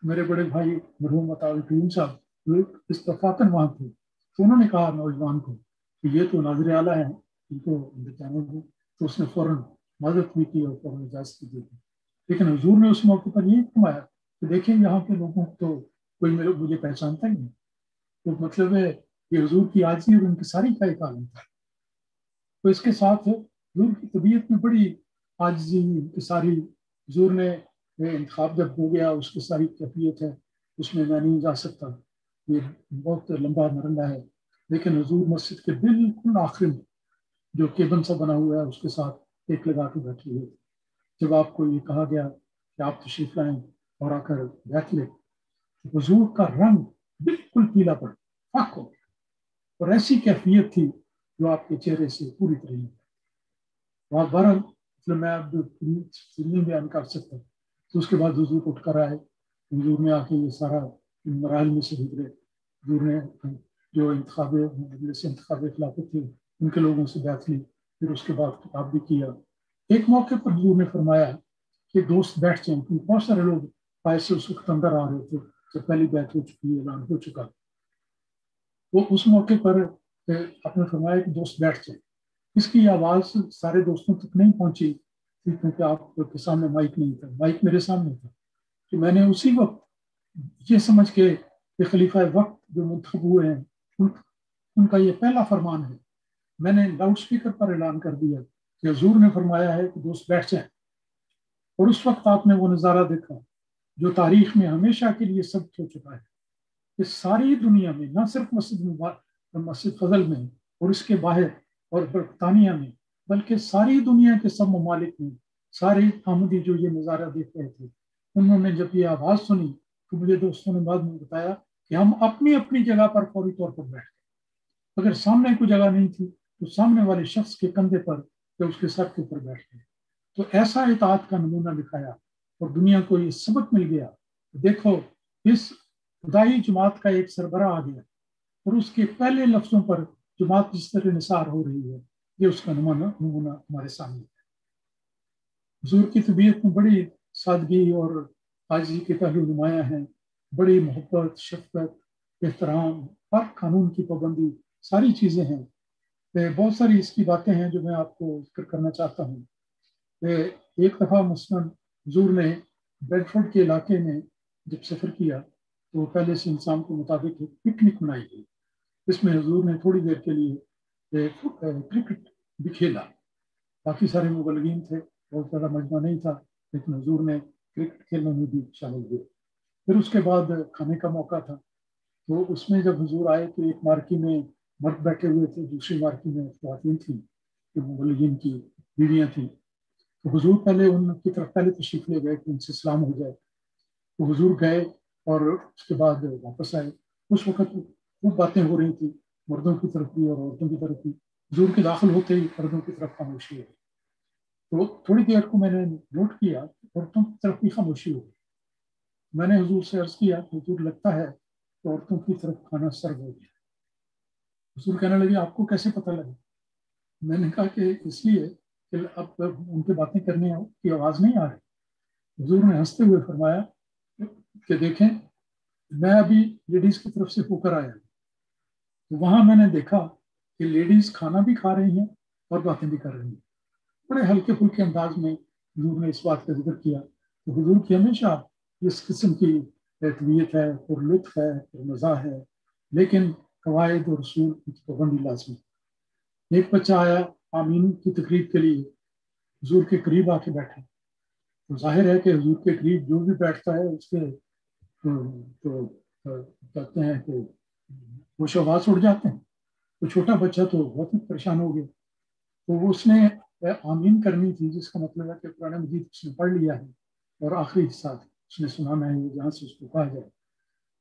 میرے بڑے بھائی مرحوم عطا کریم صاحب استفاقن وہاں تھے، تو انہوں نے کہا نوجوان کو کہ یہ تو ناظر اعلیٰ ہیں، ان کو بچانے دیں. تو اس نے فوراً مدد بھی کی اور فوراً اجازت بھی دی. لیکن حضور نے اس موقع پر یہ فرمایا کہ دیکھیں یہاں کے لوگوں تو کوئی مجھے پہچانتا ہی نہیں. تو مطلب ہے یہ حضور کی عاجزی اور انکساری کا ایک عالم تھا. تو اس کے ساتھ حضور کی طبیعت میں بڑی عاجزی، انکساری. حضور نے انتخاب جب ہو گیا، اس کی ساری کیفیت ہے، اس میں نہیں جا سکتا، یہ بہت لمبا مرحلہ ہے. لیکن حضور مسجد کے بالکل آخر میں جو کیبن سا بنا ہوا ہے اس کے ساتھ ایک لگا کے بیٹھے ہوئے. جب آپ کو یہ کہا گیا کہ آپ تشریف لائیں اور آ کر بیٹھ لیں، حضور کا رنگ بالکل پیلا پڑا، فاق ہو، اور ایسی کیفیت تھی جو آپ کے چہرے سے پوری طرح نہیں. وہاں بہرحال مطلب میں اب نہیں بیان کر سکتا. تو اس کے بعد حضور اٹھ کر آئے. حضور نے آ کے یہ سارا مراحل میں سے گزرے. حضور نے جو انتخاب خلافت تھے ان کے لوگوں سے بیعت لی، پھر اس کے بعد خطاب بھی کیا. ایک موقع پر حضور نے فرمایا کہ دوست بیٹھ جائیں، کیونکہ بہت سارے لوگ پائے سے اس وقت اندر آ رہے تھے جب پہلی بیعت ہو چکی، اعلان ہو چکا. وہ اس موقع پر آپ نے فرمایا کہ دوست بیٹھ جائیں. اس کی آواز سارے دوستوں تک نہیں پہنچی کیونکہ آپ کے سامنے مائک نہیں تھا، مائک میرے سامنے تھا. کہ میں نے اسی وقت یہ سمجھ کے کہ خلیفہ وقت جو منتخب ہوئے ہیں ان کا یہ پہلا فرمان ہے، میں نے لاؤڈ سپیکر پر اعلان کر دیا کہ حضور نے فرمایا ہے کہ دوست بیٹھ جائیں. اور اس وقت آپ نے وہ نظارہ دیکھا جو تاریخ میں ہمیشہ کے لیے ثبت ہو چکا ہے کہ ساری دنیا میں، نہ صرف مسجد فضل میں اور اس کے باہر اور برطانیہ میں بلکہ ساری دنیا کے سب ممالک میں سارے آمدی جو یہ نظارہ دیکھ رہے تھے، انہوں نے جب یہ آواز سنی تو مجھے دوستوں نے بعد میں بتایا کہ ہم اپنی اپنی جگہ پر فوری طور پر بیٹھ گئے. اگر سامنے کوئی جگہ نہیں تھی تو سامنے والے شخص کے کندھے پر یا اس کے سر کے اوپر بیٹھ گئے. تو ایسا اطاعت کا نمونہ دکھایا اور دنیا کو یہ سبق مل گیا. دیکھو اس خدائی جماعت کا ایک سربراہ آ گیا اور اس کے پہلے لفظوں پر جماعت جس طرح نثار ہو رہی ہے، یہ اس کا نمونہ ہمارے سامنے ہے. حضور کی طبیعت میں بڑی سادگی اور عاجزی کے پہلو نمایاں ہیں. بڑی محبت، شفقت، احترام، ہر قانون کی پابندی، ساری چیزیں ہیں. بہت ساری اس کی باتیں ہیں جو میں آپ کو ذکر کرنا چاہتا ہوں. ایک دفعہ مثلاً حضور نے بریڈ فورڈ کے علاقے میں جب سفر کیا تو پہلے سے انسان کے مطابق ایک پکنک منائی گئی. اس میں حضور نے تھوڑی دیر کے لیے کرکٹ بھی کھیلا. باقی سارے مبلغین تھے، بہت زیادہ مجمع نہیں تھا، لیکن حضور نے کرکٹ کھیلنے میں بھی شامل ہوئے. پھر اس کے بعد کھانے کا موقع تھا، تو اس میں جب حضور آئے تو ایک مارکی میں مرد بیٹھے ہوئے تھے، دوسری مارکی میں خواتین تھیں جو مبلغین کی بیویاں تھیں. تو حضور پہلے ان کی طرف پہلے تشریف لے گئے کہ ان سے سلام ہو جائے. تو حضور گئے اور اس کے بعد واپس آئے. اس وقت خوب باتیں ہو رہی تھی، مردوں کی طرف بھی اور عورتوں کی طرف بھی. حضور کے داخل ہوتے ہی مردوں کی طرف خاموشی ہوئی. تو تھوڑی دیر کو میں نے نوٹ کیا عورتوں کی طرف بھی خاموشی ہوئی. میں نے حضور سے عرض کیا کہ حضور لگتا ہے کہ عورتوں کی طرف کھانا سرو ہو گیا. حضور کہنے لگے آپ کو کیسے پتہ لگا؟ میں نے کہا کہ اس لیے کہ اب ان کے باتیں کرنے کی آواز نہیں آ رہی. حضور نے ہنستے ہوئے فرمایا کہ دیکھیں میں ابھی لیڈیز کی طرف سے ہو کر آیا. تو وہاں میں نے دیکھا کہ لیڈیز کھانا بھی کھا رہی ہیں اور باتیں بھی کر رہی ہیں. بڑے ہلکے پھلکے انداز میں حضور نے اس بات کا ذکر کیا. تو حضور کی ہمیشہ اس قسم کی طبیعت ہے اور لطف ہے اور مزہ ہے، لیکن قواعد اور اصول کی پابندی لازمی. ایک بچہ آیا آمین کی تقریب کے لیے، حضور کے قریب آ کے بیٹھا. تو ظاہر ہے کہ حضور کے قریب جو بھی بیٹھتا ہے اس کے تو کہتے ہیں کہ وہ شواس اڑ جاتے ہیں. تو چھوٹا بچہ تو بہت ہی پریشان ہو گیا. تو اس نے آمین کرنی تھی، جس کا مطلب ہے کہ قرآن مجید اس نے پڑھ لیا ہے اور آخری حصہ اس نے سنانا ہے جہاں سے اس کو کہا جائے.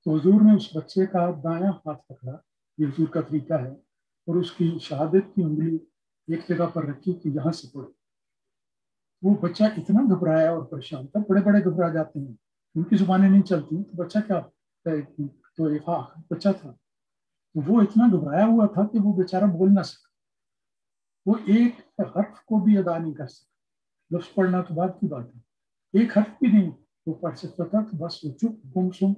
تو حضور نے اس بچے کا دایاں ہاتھ پکڑا، یہ حضور کا طریقہ ہے، اور اس کی شہادت کی انگلی ایک جگہ پر رکھی کہ یہاں سے پڑھو. وہ بچہ اتنا گھبرایا اور پریشان تھا. بڑے بڑے گھبرا جاتے ہیں، ان کی زبانیں نہیں چلتی. تو بچہ کیا تو ایک بچہ تھا، تو وہ اتنا گھبرایا ہوا تھا کہ وہ بیچارہ بول نہ سکا. وہ ایک حرف کو بھی ادا نہیں کر سکا. لفظ پڑھنا تو بات کی بات ہے، ایک حرف بھی نہیں وہ پڑھ سکتا تھا. تو بس وہ چپ گم سم.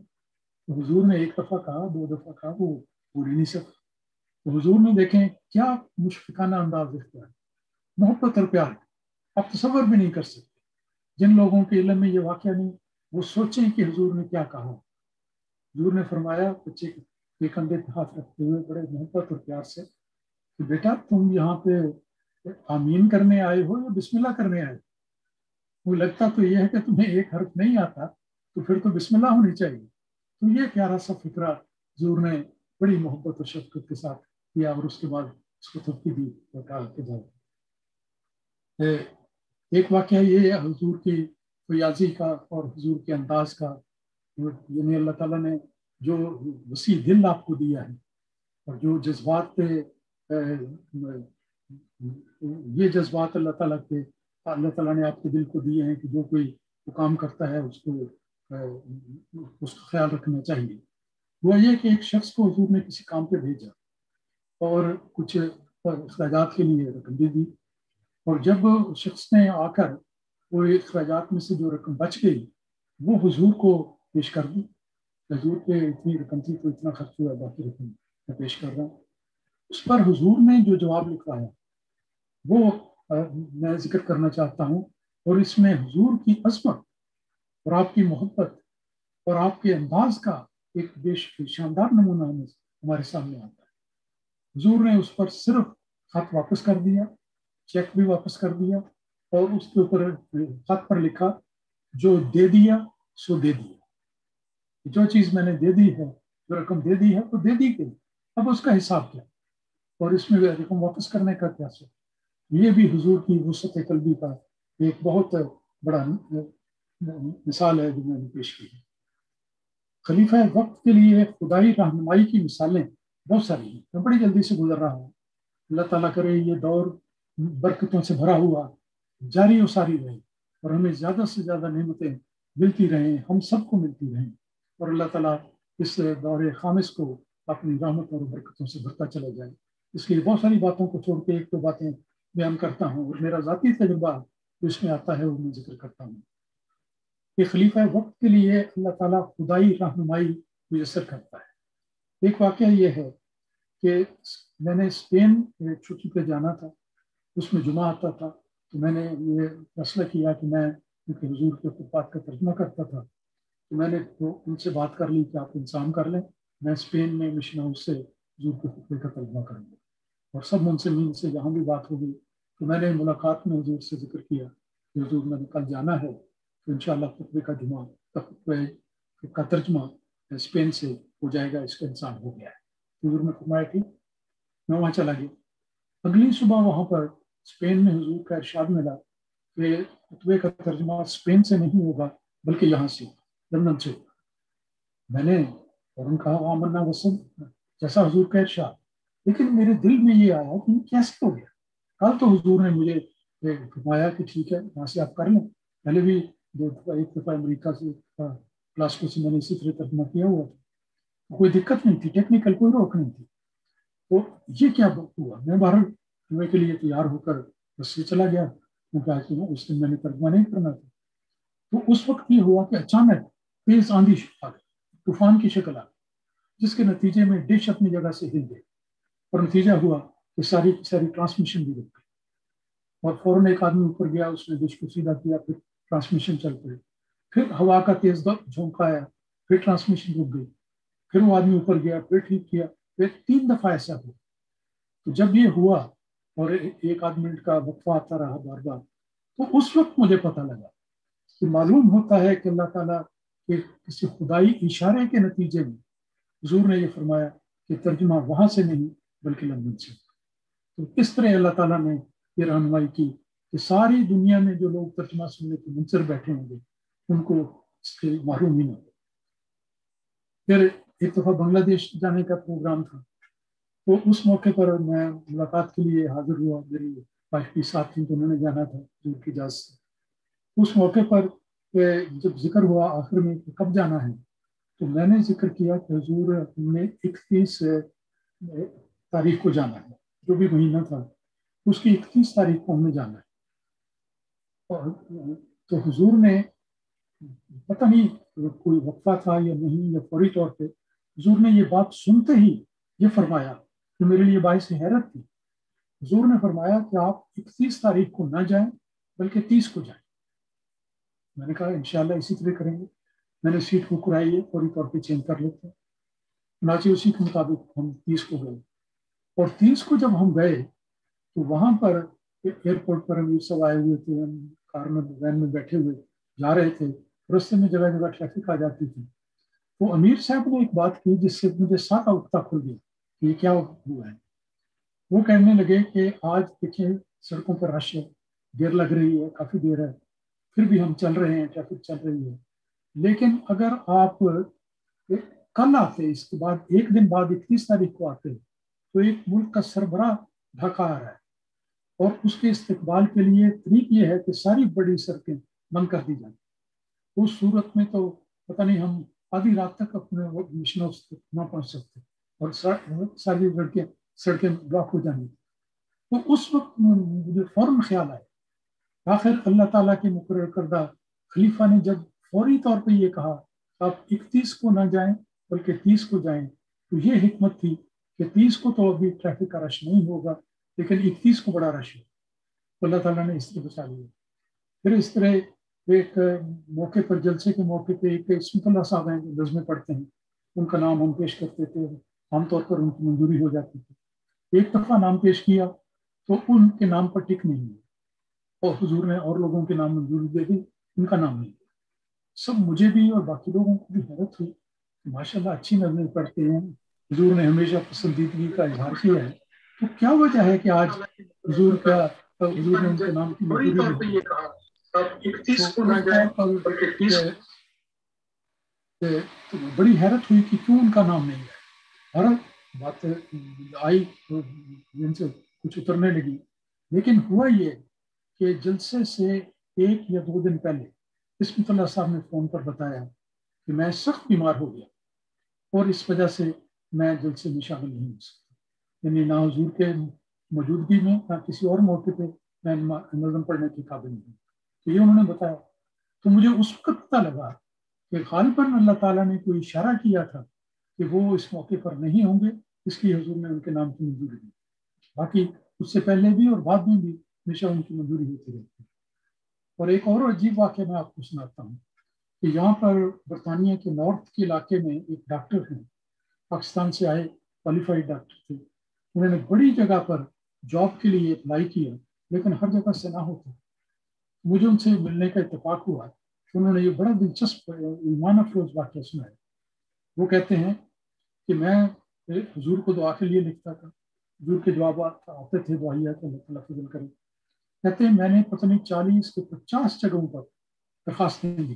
تو حضور نے ایک دفعہ کہا، دو دفعہ کہا، وہ بول ہی نہیں سکا. تو حضور نے دیکھیں کیا مشفقانہ انداز اختیار، محبت اور پیار. آپ تصور بھی نہیں کر سکتے. جن لوگوں کے علم میں یہ واقعہ نہیں، وہ سوچیں کہ حضور نے کیا کہا. حضور نے فرمایا بچے کے کندھے پہ ہاتھ رکھتے ہوئے بڑے محبت اور پیار سے کہ بیٹا تم یہاں پہ آمین کرنے آئے ہو یا بسم اللہ کرنے آئے ہو؟ وہ لگتا تو یہ ہے کہ تمہیں ایک حرف نہیں آتا تو پھر تو بسم اللہ ہونی چاہیے. تو یہ پیارا سا فکرہ حضور نے بڑی محبت اور شفقت کے ساتھ کیا اور اس کے بعد اس کو تھپکی دی اور کہا کہ جاؤ. ایک واقعہ یہ ہے حضور کی فیاضی کا اور حضور کے انداز کا، یعنی اللہ تعالیٰ نے جو وسیع دل آپ کو دیا ہے اور جو جذبات یہ جذبات اللہ تعالیٰ نے آپ کے دل کو دیے ہیں کہ جو کوئی کام کرتا ہے اس کا خیال رکھنا چاہیے. وہ یہ کہ ایک شخص کو حضور نے کسی کام پہ بھیجا اور کچھ اخراجات کے لیے رقم دے دی، اور جب شخص نے آ کر وہ اخراجات میں سے جو رقم بچ گئی وہ حضور کو پیش کر دی. حضور کے اتنی رقم تھی تو اتنا خرچ ہوا، باقی رقم میں پیش کر رہا ہوں. اس پر حضور نے جو جواب لکھوایا وہ میں ذکر کرنا چاہتا ہوں، اور اس میں حضور کی عظمت اور آپ کی محبت اور آپ کے انداز کا ایک شاندار نمونہ ہمارے سامنے آتا ہے. حضور نے اس پر صرف خط واپس کر دیا، چیک بھی واپس کر دیا، اور اس کے اوپر خط پر لکھا جو دے دیا سو دے دیا. جو چیز میں نے دے دی ہے، جو رقم دے دی ہے وہ دے دی گئی، اب اس کا حساب کیا اور اس میں رقم واپس کرنے کا کیا سوچ. یہ بھی حضور کی وسعت قلبی کا ایک بہت بڑا مثال ہے جو میں نے پیش کی ہے۔ خلیفہ وقت کے لیے خدائی رہنمائی کی مثالیں بہت ساری ہیں، میں بڑی جلدی سے گزر رہا ہوں۔ اللہ تعالیٰ کرے یہ دور برکتوں سے بھرا ہوا جاری و ساری رہے اور ہمیں زیادہ سے زیادہ نعمتیں ملتی رہیں، ہم سب کو ملتی رہیں، اور اللہ تعالیٰ اس دور خامس کو اپنی رحمت اور برکتوں سے بھرتا چلا جائے۔ اس لیے بہت ساری باتوں کو چھوڑ کے ایک دو باتیں بیان کرتا ہوں، اور میرا ذاتی تجربہ جو اس میں آتا ہے وہ میں ذکر کرتا ہوں کہ خلیفہ وقت کے لیے اللہ تعالیٰ خدائی رہنمائی میسر کرتا ہے۔ ایک واقعہ یہ ہے کہ میں نے اسپین چھٹی پہ جانا تھا، اس میں جمعہ آتا تھا، تو میں نے یہ فیصلہ کیا کہ میں کیونکہ حضور کے خطبات کا ترجمہ کرتا تھا تو میں نے ان سے بات کر لی کہ آپ انتظام کر لیں، میں اسپین میں مشن ہاؤس سے حضور کے خطبے کا ترجمہ کروں گا۔ اور سب منسلمین سے جہاں بھی بات ہوگی تو میں نے ملاقات میں حضور سے ذکر کیا کہ حضور میں نے کل جانا ہے، تو انشاءاللہ خطبے کا جمعہ خطبے کا ترجمہ اسپین سے ہو جائے گا، اس کا انتظام ہو گیا ہے۔ حضور نے فرمایا ٹھیک، میں وہاں چلا گیا۔ اگلی صبح وہاں پر اسپین میں حضور کا ارشاد ملا کہ خطبے کا ترجمہ اسپین سے نہیں ہوگا بلکہ یہاں سے، لندن سے ہوگا۔ میں نے فوراً کہا آمنا وسلم، جیسا حضور کا ارشاد، لیکن میرے دل میں یہ آیا کہ کیسے ہو گیا۔ کل تو حضور نے مجھے فرمایا کہ ٹھیک ہے یہاں سے آپ کر لیں، پہلے بھی ایک دفعہ امریکہ سے گلاسکو سے میں نے اسی طرح ترجمہ کیا ہوا تھا، کوئی دقت نہیں تھی، ٹیکنیکل کوئی روک نہیں تھی۔ تو یہ کیا ہوا، میں باہر جمعے کے لیے تیار ہو کر بس سے چلا گیا، کیونکہ اس دن میں نے ترجمہ نہیں کرنا تھا۔ تو اس وقت یہ ہوا کہ اچانک تیز آندھی آ گئی، طوفان کی شکل آ گئی، جس کے نتیجے میں ڈش اپنی جگہ سے ہل گئی، اور نتیجہ ہوا کہ ساری ٹرانسمیشن بھی رک گئی، اور فوراً ایک آدمی اوپر گیا، اس نے ڈش کو سیدھا کیا، پھر ٹرانسمیشن چل پڑی، پھر ہوا کا تیز جھونکا آیا، پھر ٹرانسمیشن رک گئی، پھر وہ آدمی اوپر گیا، پھر ٹھیک کیا، پھر 3 دفعہ ایسا ہوا۔ تو جب یہ ہوا اور 1 آدھ منٹ کا وقفہ آتا رہا بار بار، تو اس وقت مجھے پتہ لگا کہ معلوم ہوتا ہے کہ اللہ تعالیٰ کے کسی خدائی اشارے کے نتیجے میں حضور نے یہ فرمایا کہ ترجمہ وہاں سے نہیں بلکہ لندن سے۔ تو کس طرح اللہ تعالیٰ نے یہ رہنمائی کی کہ ساری دنیا میں جو لوگ ترجمہ سننے کے منتظر بیٹھے ہوں گے ان کو اس سے محروم ہی نہ ہو۔ پھر ایک دفعہ بنگلہ دیش جانے کا پروگرام تھا، تو اس موقع پر میں ملاقات کے لیے حاضر ہوا، میری وائف بھی ساتھ تھی تو انہوں نے جانا تھا حضور کی اجازت سے۔ اس موقع پر جب ذکر ہوا آخر میں کہ کب جانا ہے، تو میں نے ذکر کیا کہ حضور نے 31 تاریخ کو جانا ہے، جو بھی مہینہ تھا اس کی 31 تاریخ کو ہم نے جانا ہے۔ اور تو حضور نے پتہ نہیں کوئی وقفہ تھا یا نہیں یا فوری طور پہ حضور نے یہ بات سنتے ہی یہ فرمایا کہ میرے لیے باعث حیرت تھی۔ حضور نے فرمایا کہ آپ 31 تاریخ کو نہ جائیں بلکہ 30 کو جائیں۔ میں نے کہا انشاءاللہ اسی طرح کریں گے۔ میں نے سیٹ بک کرائی ہے، فوری طور پہ چینج کر لیتے ہیں۔ چنانچہ اسی کے مطابق ہم 30 کو گئے، اور 30 کو جب ہم گئے تو وہاں پر ایئرپورٹ پر امیر صاحب آئے ہوئے تھے، ہم کار میں وین میں بیٹھے ہوئے جا رہے تھے، رستے میں جگہ جگہ ٹریفک آ جاتی تھی۔ تو امیر صاحب نے ایک بات کی جس سے مجھے ساتھ اٹھتا کھل گیا کہ یہ کیا ہوا ہے۔ وہ کہنے لگے کہ آج دیکھیں سڑکوں پر رش ہے، دیر لگ رہی ہے، کافی دیر ہے، پھر بھی ہم چل رہے ہیں، ٹریفک چل رہی ہے، لیکن اگر آپ کل آتے، اس کے بعد 1 دن بعد 31 تاریخ کو آتے، تو ایک ملک کا سربراہ ڈھاکہ آ رہا ہے، اور اس کے استقبال کے لیے طریق یہ ہے کہ ساری بڑی سڑکیں بند کر دی جائیں۔ اس صورت میں تو پتہ نہیں ہم آدھی رات تک اپنے مشن ہاؤس تک نہ پہنچ سکتے، اور ساری سڑکیں بلاک ہو جائیں۔ تو اس وقت مجھے فوراً خیال آیا، آخر اللہ تعالیٰ کے مقرر کردہ خلیفہ نے جب فوری طور پہ یہ کہا آپ 31 کو نہ جائیں بلکہ 30 کو جائیں، تو یہ حکمت تھی کہ 30 کو تو ابھی ٹریفک کا رش نہیں ہوگا، لیکن 31 کو بڑا رش ہے، تو اللہ تعالیٰ نے اس طرح بچا لیا۔ پھر اس طرح ایک موقع پر جلسے کے موقع پہ ایک اسمت اللہ صاحب ہیں جو نظمیں پڑھتے ہیں، ان کا نام ہم پیش کرتے تھے، عام طور پر ان کی منظوری ہو جاتی تھی۔ ایک دفعہ نام پیش کیا تو ان کے نام پر ٹک نہیں ہوا، اور حضور نے اور لوگوں کے نام منظوری دے دی، ان کا نام نہیں دیا۔ سب مجھے بھی اور باقی لوگوں کو بھی حیرت ہوئی کہ ماشاءاللہ اچھی نظمیں پڑھتے ہیں، حضور نے ہمیشہ پسندیدگی کا اظہار کیا ہے، تو کیا وجہ ہے کہ آج حضور کا حضور نے ان کے نام کی بڑی طور پہ یہ کہا اب 31 کو نہ جائے بلکہ 30 بڑی حیرت ہوئی کہ کیوں ان کا نام نہیں ہے. ہر بات آئی جن سے کچھ اترنے لگی، لیکن ہوا یہ کہ جلسے سے 1 یا 2 دن پہلے اسمت اللہ صاحب نے فون پر بتایا کہ میں سخت بیمار ہو گیا اور اس وجہ سے میں جلسے میں شامل نہیں ہو سکتا، یعنی نہ حضور کے موجودگی میں نہ کسی اور موقع پہ میں نظم پڑھنے کے قابل نہیں. تو یہ انہوں نے بتایا. تو مجھے اس وقت پتہ لگا کہ غالباً اللہ تعالیٰ نے کوئی اشارہ کیا تھا کہ وہ اس موقع پر نہیں ہوں گے، اس لیے حضور نے ان کے نام کی منظوری دی. باقی اس سے پہلے بھی اور بعد میں بھی ہمیشہ ان کی منظوری ہوتی رہتی ہے. اور ایک اور عجیب واقعہ میں آپ کو سناتا ہوں کہ یہاں پر برطانیہ کے نارتھ کے علاقے میں ایک ڈاکٹر ہیں، پاکستان سے آئے کوالیفائڈ ڈاکٹر تھے. انہوں نے بڑی جگہ پر جاب کے لیے اپلائی کیا لیکن ہر جگہ سے نہ ہوتا. مجھے ان سے ملنے کا اتفاق ہوا. انہوں نے یہ بڑا دلچسپ ایمان افروز واقعہ سنا ہے. وہ کہتے ہیں کہ میں حضور کو دعا کے لیے لکھتا تھا، حضور کے جوابات آتے تھے دعائیہ کہ اللہ تعالیٰ فضل کرے. کہتے ہیں میں نے پتہ نہیں 40 سے 50 جگہوں پر درخواستیں دی،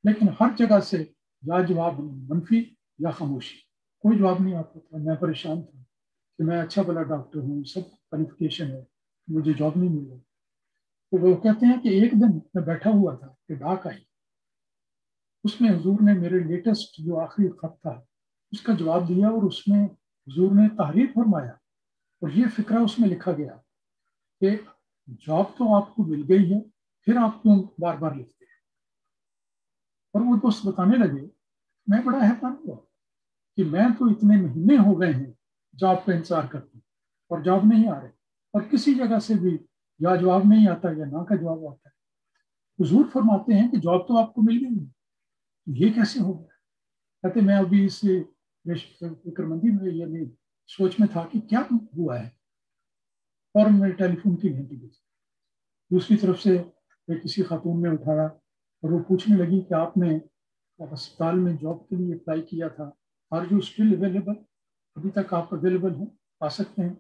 لیکن ہر جگہ سے یا جواب منفی یا خاموشی، کوئی جواب نہیں آتا تھا. میں پریشان تھا کہ میں اچھا بلا ڈاکٹر ہوں، سب کوالیفیکیشن ہے، مجھے جاب نہیں مل رہی. تو وہ کہتے ہیں کہ ایک دن میں بیٹھا ہوا تھا کہ ڈاک آئی، اس میں حضور نے میرے لیٹسٹ جو آخری خط تھا اس کا جواب دیا، اور اس میں حضور نے تحریر فرمایا اور یہ فقرہ اس میں لکھا گیا کہ جاب تو آپ کو مل گئی ہے، پھر آپ کیوں بار بار لکھتے ہیں. اور وہ دوست بتانے لگے میں بڑا حیران ہوا کہ میں تو اتنے مہینے ہو گئے ہیں جاب کا انتظار کرتا ہوں اور جاب نہیں آ رہے، اور کسی جگہ سے بھی یا جواب نہیں آتا یا نہ کا جواب آتا ہے. حضور فرماتے ہیں کہ جاب تو آپ کو مل گئی ہے، یہ کیسے ہو گیا؟ کہتے میں ابھی اس فکر مندی میں یعنی سوچ میں تھا کہ کیا ہوا ہے. اور میرے ٹیلی فون کی گھنٹی بجی. دوسری طرف سے کسی خاتون نے اٹھایا اور وہ پوچھنے لگی کہ آپ نے اسپتال میں جاب کے لیے اپلائی کیا تھا، آر یو اسٹل اویلیبل، ابھی تک آپ اویلیبل ہیں، آ سکتے ہیں؟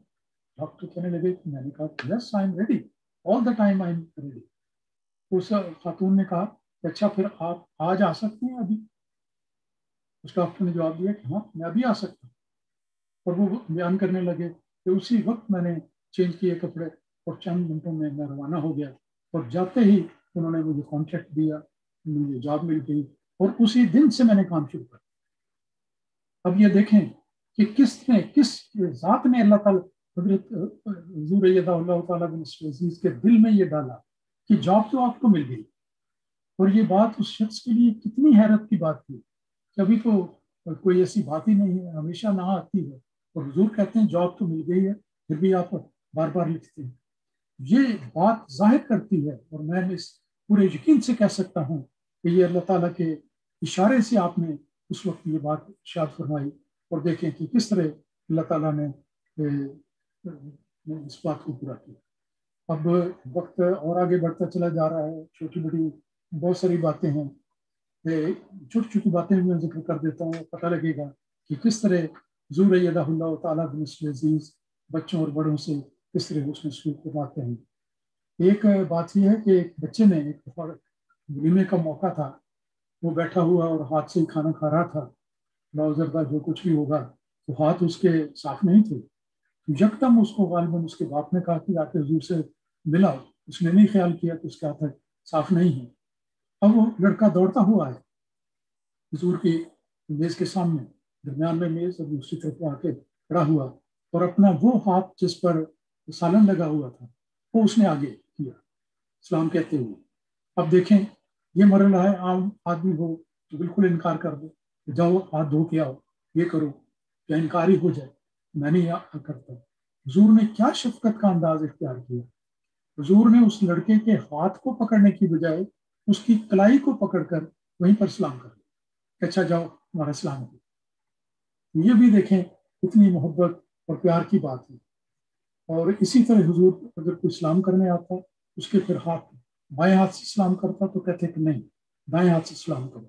ڈاکٹر کہنے لگے کہ میں نے کہا yes I am ready, all the time I am ready. اس خاتون نے کہا کہ اچھا پھر آپ آج آ سکتے ہیں ابھی؟ اس ڈاکٹر نے جواب دیا کہ ہاں میں ابھی آ سکتا ہوں. اور وہ بیان کرنے لگے کہ اسی وقت میں نے چینج کیے کپڑے اور چند گھنٹوں میں روانہ ہو گیا، اور جاتے ہی انہوں نے مجھے کانٹریکٹ دیا، مجھے جاب مل گئی، اور اسی دن سے میں نے کام شروع کر دیا. اب یہ دیکھیں کہ کس ذات نے اللہ تعالیٰ حضرت حضور اللہ تعالیٰ بن عزیز کے دل میں یہ ڈالا کہ جاب تو آپ کو مل گئی. اور یہ بات اس شخص کے لیے کتنی حیرت کی بات تھی، کبھی تو کوئی ایسی بات ہی نہیں ہے، ہمیشہ نہ آتی ہے، اور حضور کہتے ہیں جاب تو مل گئی ہے پھر بھی آپ بار بار لکھتے ہیں. یہ بات ظاہر کرتی ہے، اور میں اس پورے یقین سے کہہ سکتا ہوں کہ یہ اللہ تعالیٰ کے اشارے سے آپ نے اس وقت یہ بات ارشاد فرمائی. اور دیکھیں کہ کس طرح اللہ تعالیٰ نے اس بات کو پورا کیا. اب وقت اور آگے بڑھتا چلا جا رہا ہے، چھوٹی بڑی بہت ساری باتیں ہیں، چھوٹی چھوٹی باتیں میں ذکر کر دیتا ہوں، پتہ لگے گا کہ کس طرح حضور اللہ تعالیٰ بن عزیز بچوں اور بڑوں سے کس طرح اس نے سلوک کرواتے ہیں. ایک بات یہ ہے کہ ایک بچے نے ایک ولیمے کا موقع تھا، وہ بیٹھا ہوا اور ہاتھ سے ہی کھانا کھا رہا تھا، لاؤزردہ جو کچھ بھی ہوگا، تو ہاتھ اس کے صاف نہیں تھے. یکدم اس کو غالباً اس کے باپ نے کہا کہ آ کے حضور سے ملا، اس نے نہیں خیال کیا کہ اس کے ہاتھ صاف نہیں ہے. اب وہ لڑکا دوڑتا ہوا ہے حضور کی میز کے سامنے، درمیان میں میز اور دوسری طرف آ کے کھڑا ہوا، اور اپنا وہ ہاتھ جس پر سالن لگا ہوا تھا وہ اس نے آگے کیا سلام کہتے ہوئے. اب دیکھیں یہ مرحلہ ہے، عام آدمی ہو تو بالکل انکار کر دو، جاؤ ہاتھ دھو کے آؤ، یہ کرو، یا انکار ہی ہو جائے، میں نہیں کرتا. حضور نے کیا شفقت کا انداز اختیار کیا. حضور نے اس لڑکے کے ہاتھ کو پکڑنے کی بجائے اس کی کلائی کو پکڑ کر وہیں پر سلام کر دیا، اچھا جاؤ ہمارا سلام ہو. یہ بھی دیکھیں اتنی محبت اور پیار کی بات ہے. اور اسی طرح حضور اگر کوئی سلام کرنے آتا اس کے پھر بائیں ہاتھ سے سلام کرتا تو کہتے کہ نہیں دائیں ہاتھ سے سلام کرو.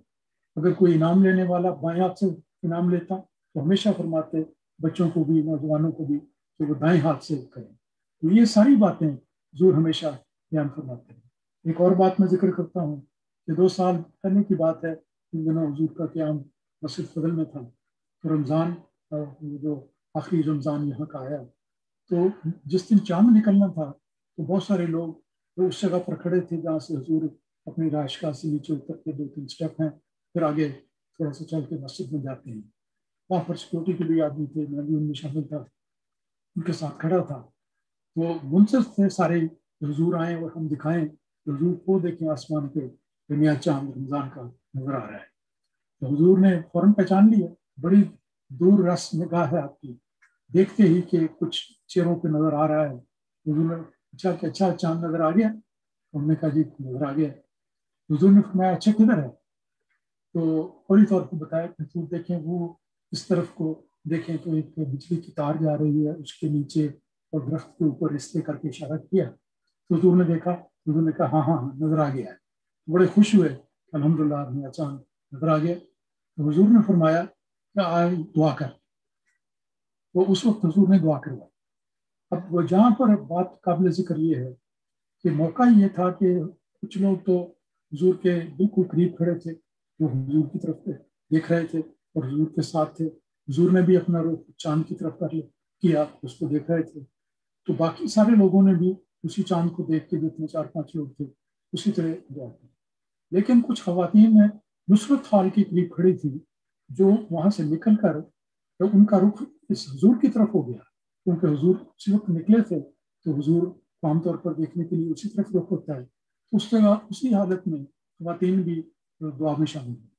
اگر کوئی انعام لینے والا بائیں ہاتھ سے انعام لیتا تو ہمیشہ فرماتے بچوں کو بھی نوجوانوں کو بھی کہ وہ دائیں ہاتھ سے کریں. تو یہ ساری باتیں حضور ہمیشہ بیان فرماتے ہیں. ایک اور بات میں ذکر کرتا ہوں کہ 2 سال پہلے کی بات ہے، ان دنوں حضور کا قیام مسجد فضل میں تھا. تو رمضان جو آخری رمضان یہاں کا آیا، تو جس دن چاند نکلنا تھا تو بہت سارے لوگ جو اس جگہ پر کھڑے تھے جہاں سے حضور اپنی رہائش گاہ سے نیچے اتر کے 2-3 اسٹیپ ہیں، پھر آگے تھوڑا سا چل کے مسجد میں جاتے ہیں. وہاں پر سیکورٹی کے لیے آدمی تھے، میں بھی ان میں شامل تھا، ان کے ساتھ کھڑا تھا. وہ منصف تھے سارے حضور آئیں اور ہم دکھائیں حضور کو دیکھیں آسمان پہ دنیا چاند رمضان کا نظر آ رہا ہے. تو حضور نے فوراً پہچان لیا، بڑی دور رس نگاہ ہے آپ کی، دیکھتے ہی کہ کچھ چہروں پہ نظر آ رہا ہے. حضور نے پوچھا کہ اچھا چاند نظر آ گیا؟ ہم نے کہا جی نظر آ گیا. حضور نے فرمایا اچھا کدھر ہے؟ تو فوری طور پہ بتایا کہ حضور دیکھیں وہ اس طرف کو دیکھیں تو ایک بجلی کی تار جا رہی ہے اس کے نیچے، اور درخت کے اوپر اس کر کے اشارہ کیا. تو حضور نے دیکھا، حضور نے کہا ہاں نظر آ گیا ہے. بڑے خوش ہوئے الحمدللہ ہمیں چاند نظر آ گیا. تو حضور نے فرمایا کہ آئے دعا کر. تو اس وقت حضور نے دعا کروائی. اب وہ جہاں پر بات قابل ذکر یہ ہے کہ موقع یہ تھا کہ کچھ لوگ تو حضور کے بالکل قریب کھڑے تھے، وہ حضور کی طرف دیکھ رہے تھے اور حضور کے ساتھ تھے. حضور نے بھی اپنا رخ چاند کی طرف کیا، اس کو دیکھ رہے تھے. تو باقی سارے لوگوں نے بھی اسی چاند کو دیکھ کے، جتنے 4-5 لوگ تھے اسی طرح دعا کی. لیکن کچھ خواتین میں نصرت ہال کے قریب کھڑی تھی جو وہاں سے نکل کر تو ان کا رخ اس حضور کی طرف ہو گیا، کیونکہ حضور اسی وقت نکلے تھے تو حضور عام طور پر دیکھنے کے لیے اسی طرف رخ ہوتا ہے. اس طرح اسی حالت میں خواتین بھی دعا میں شامل ہوئی.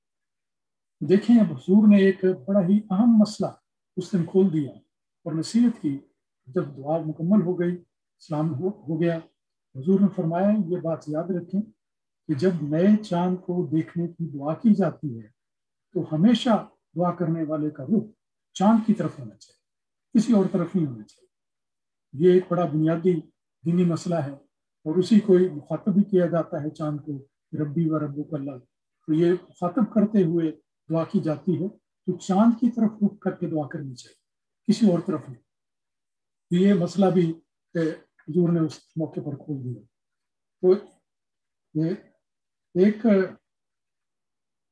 دیکھیں اب حضور نے ایک بڑا ہی اہم مسئلہ اس دن کھول دیا اور نصیحت کی. جب دعا مکمل ہو گئی، اسلام ہو گیا، حضور نے فرمایا یہ بات یاد رکھیں کہ جب نئے چاند کو دیکھنے کی دعا کی جاتی ہے تو ہمیشہ دعا کرنے والے کا رخ چاند کی طرف ہونا چاہیے، کسی اور طرف نہیں ہونا چاہیے. یہ ایک بڑا بنیادی دینی مسئلہ ہے، اور اسی کو مخاطب بھی کیا جاتا ہے چاند کو، ربی و ربک اللہ. تو یہ مخاطب کرتے ہوئے دعا کی جاتی ہے تو چاند کی طرف رخ کر کے دعا کرنی چاہیے، کسی اور طرف نہیں. یہ مسئلہ بھی حضور نے اس موقع پر کھول دیا. تو ایک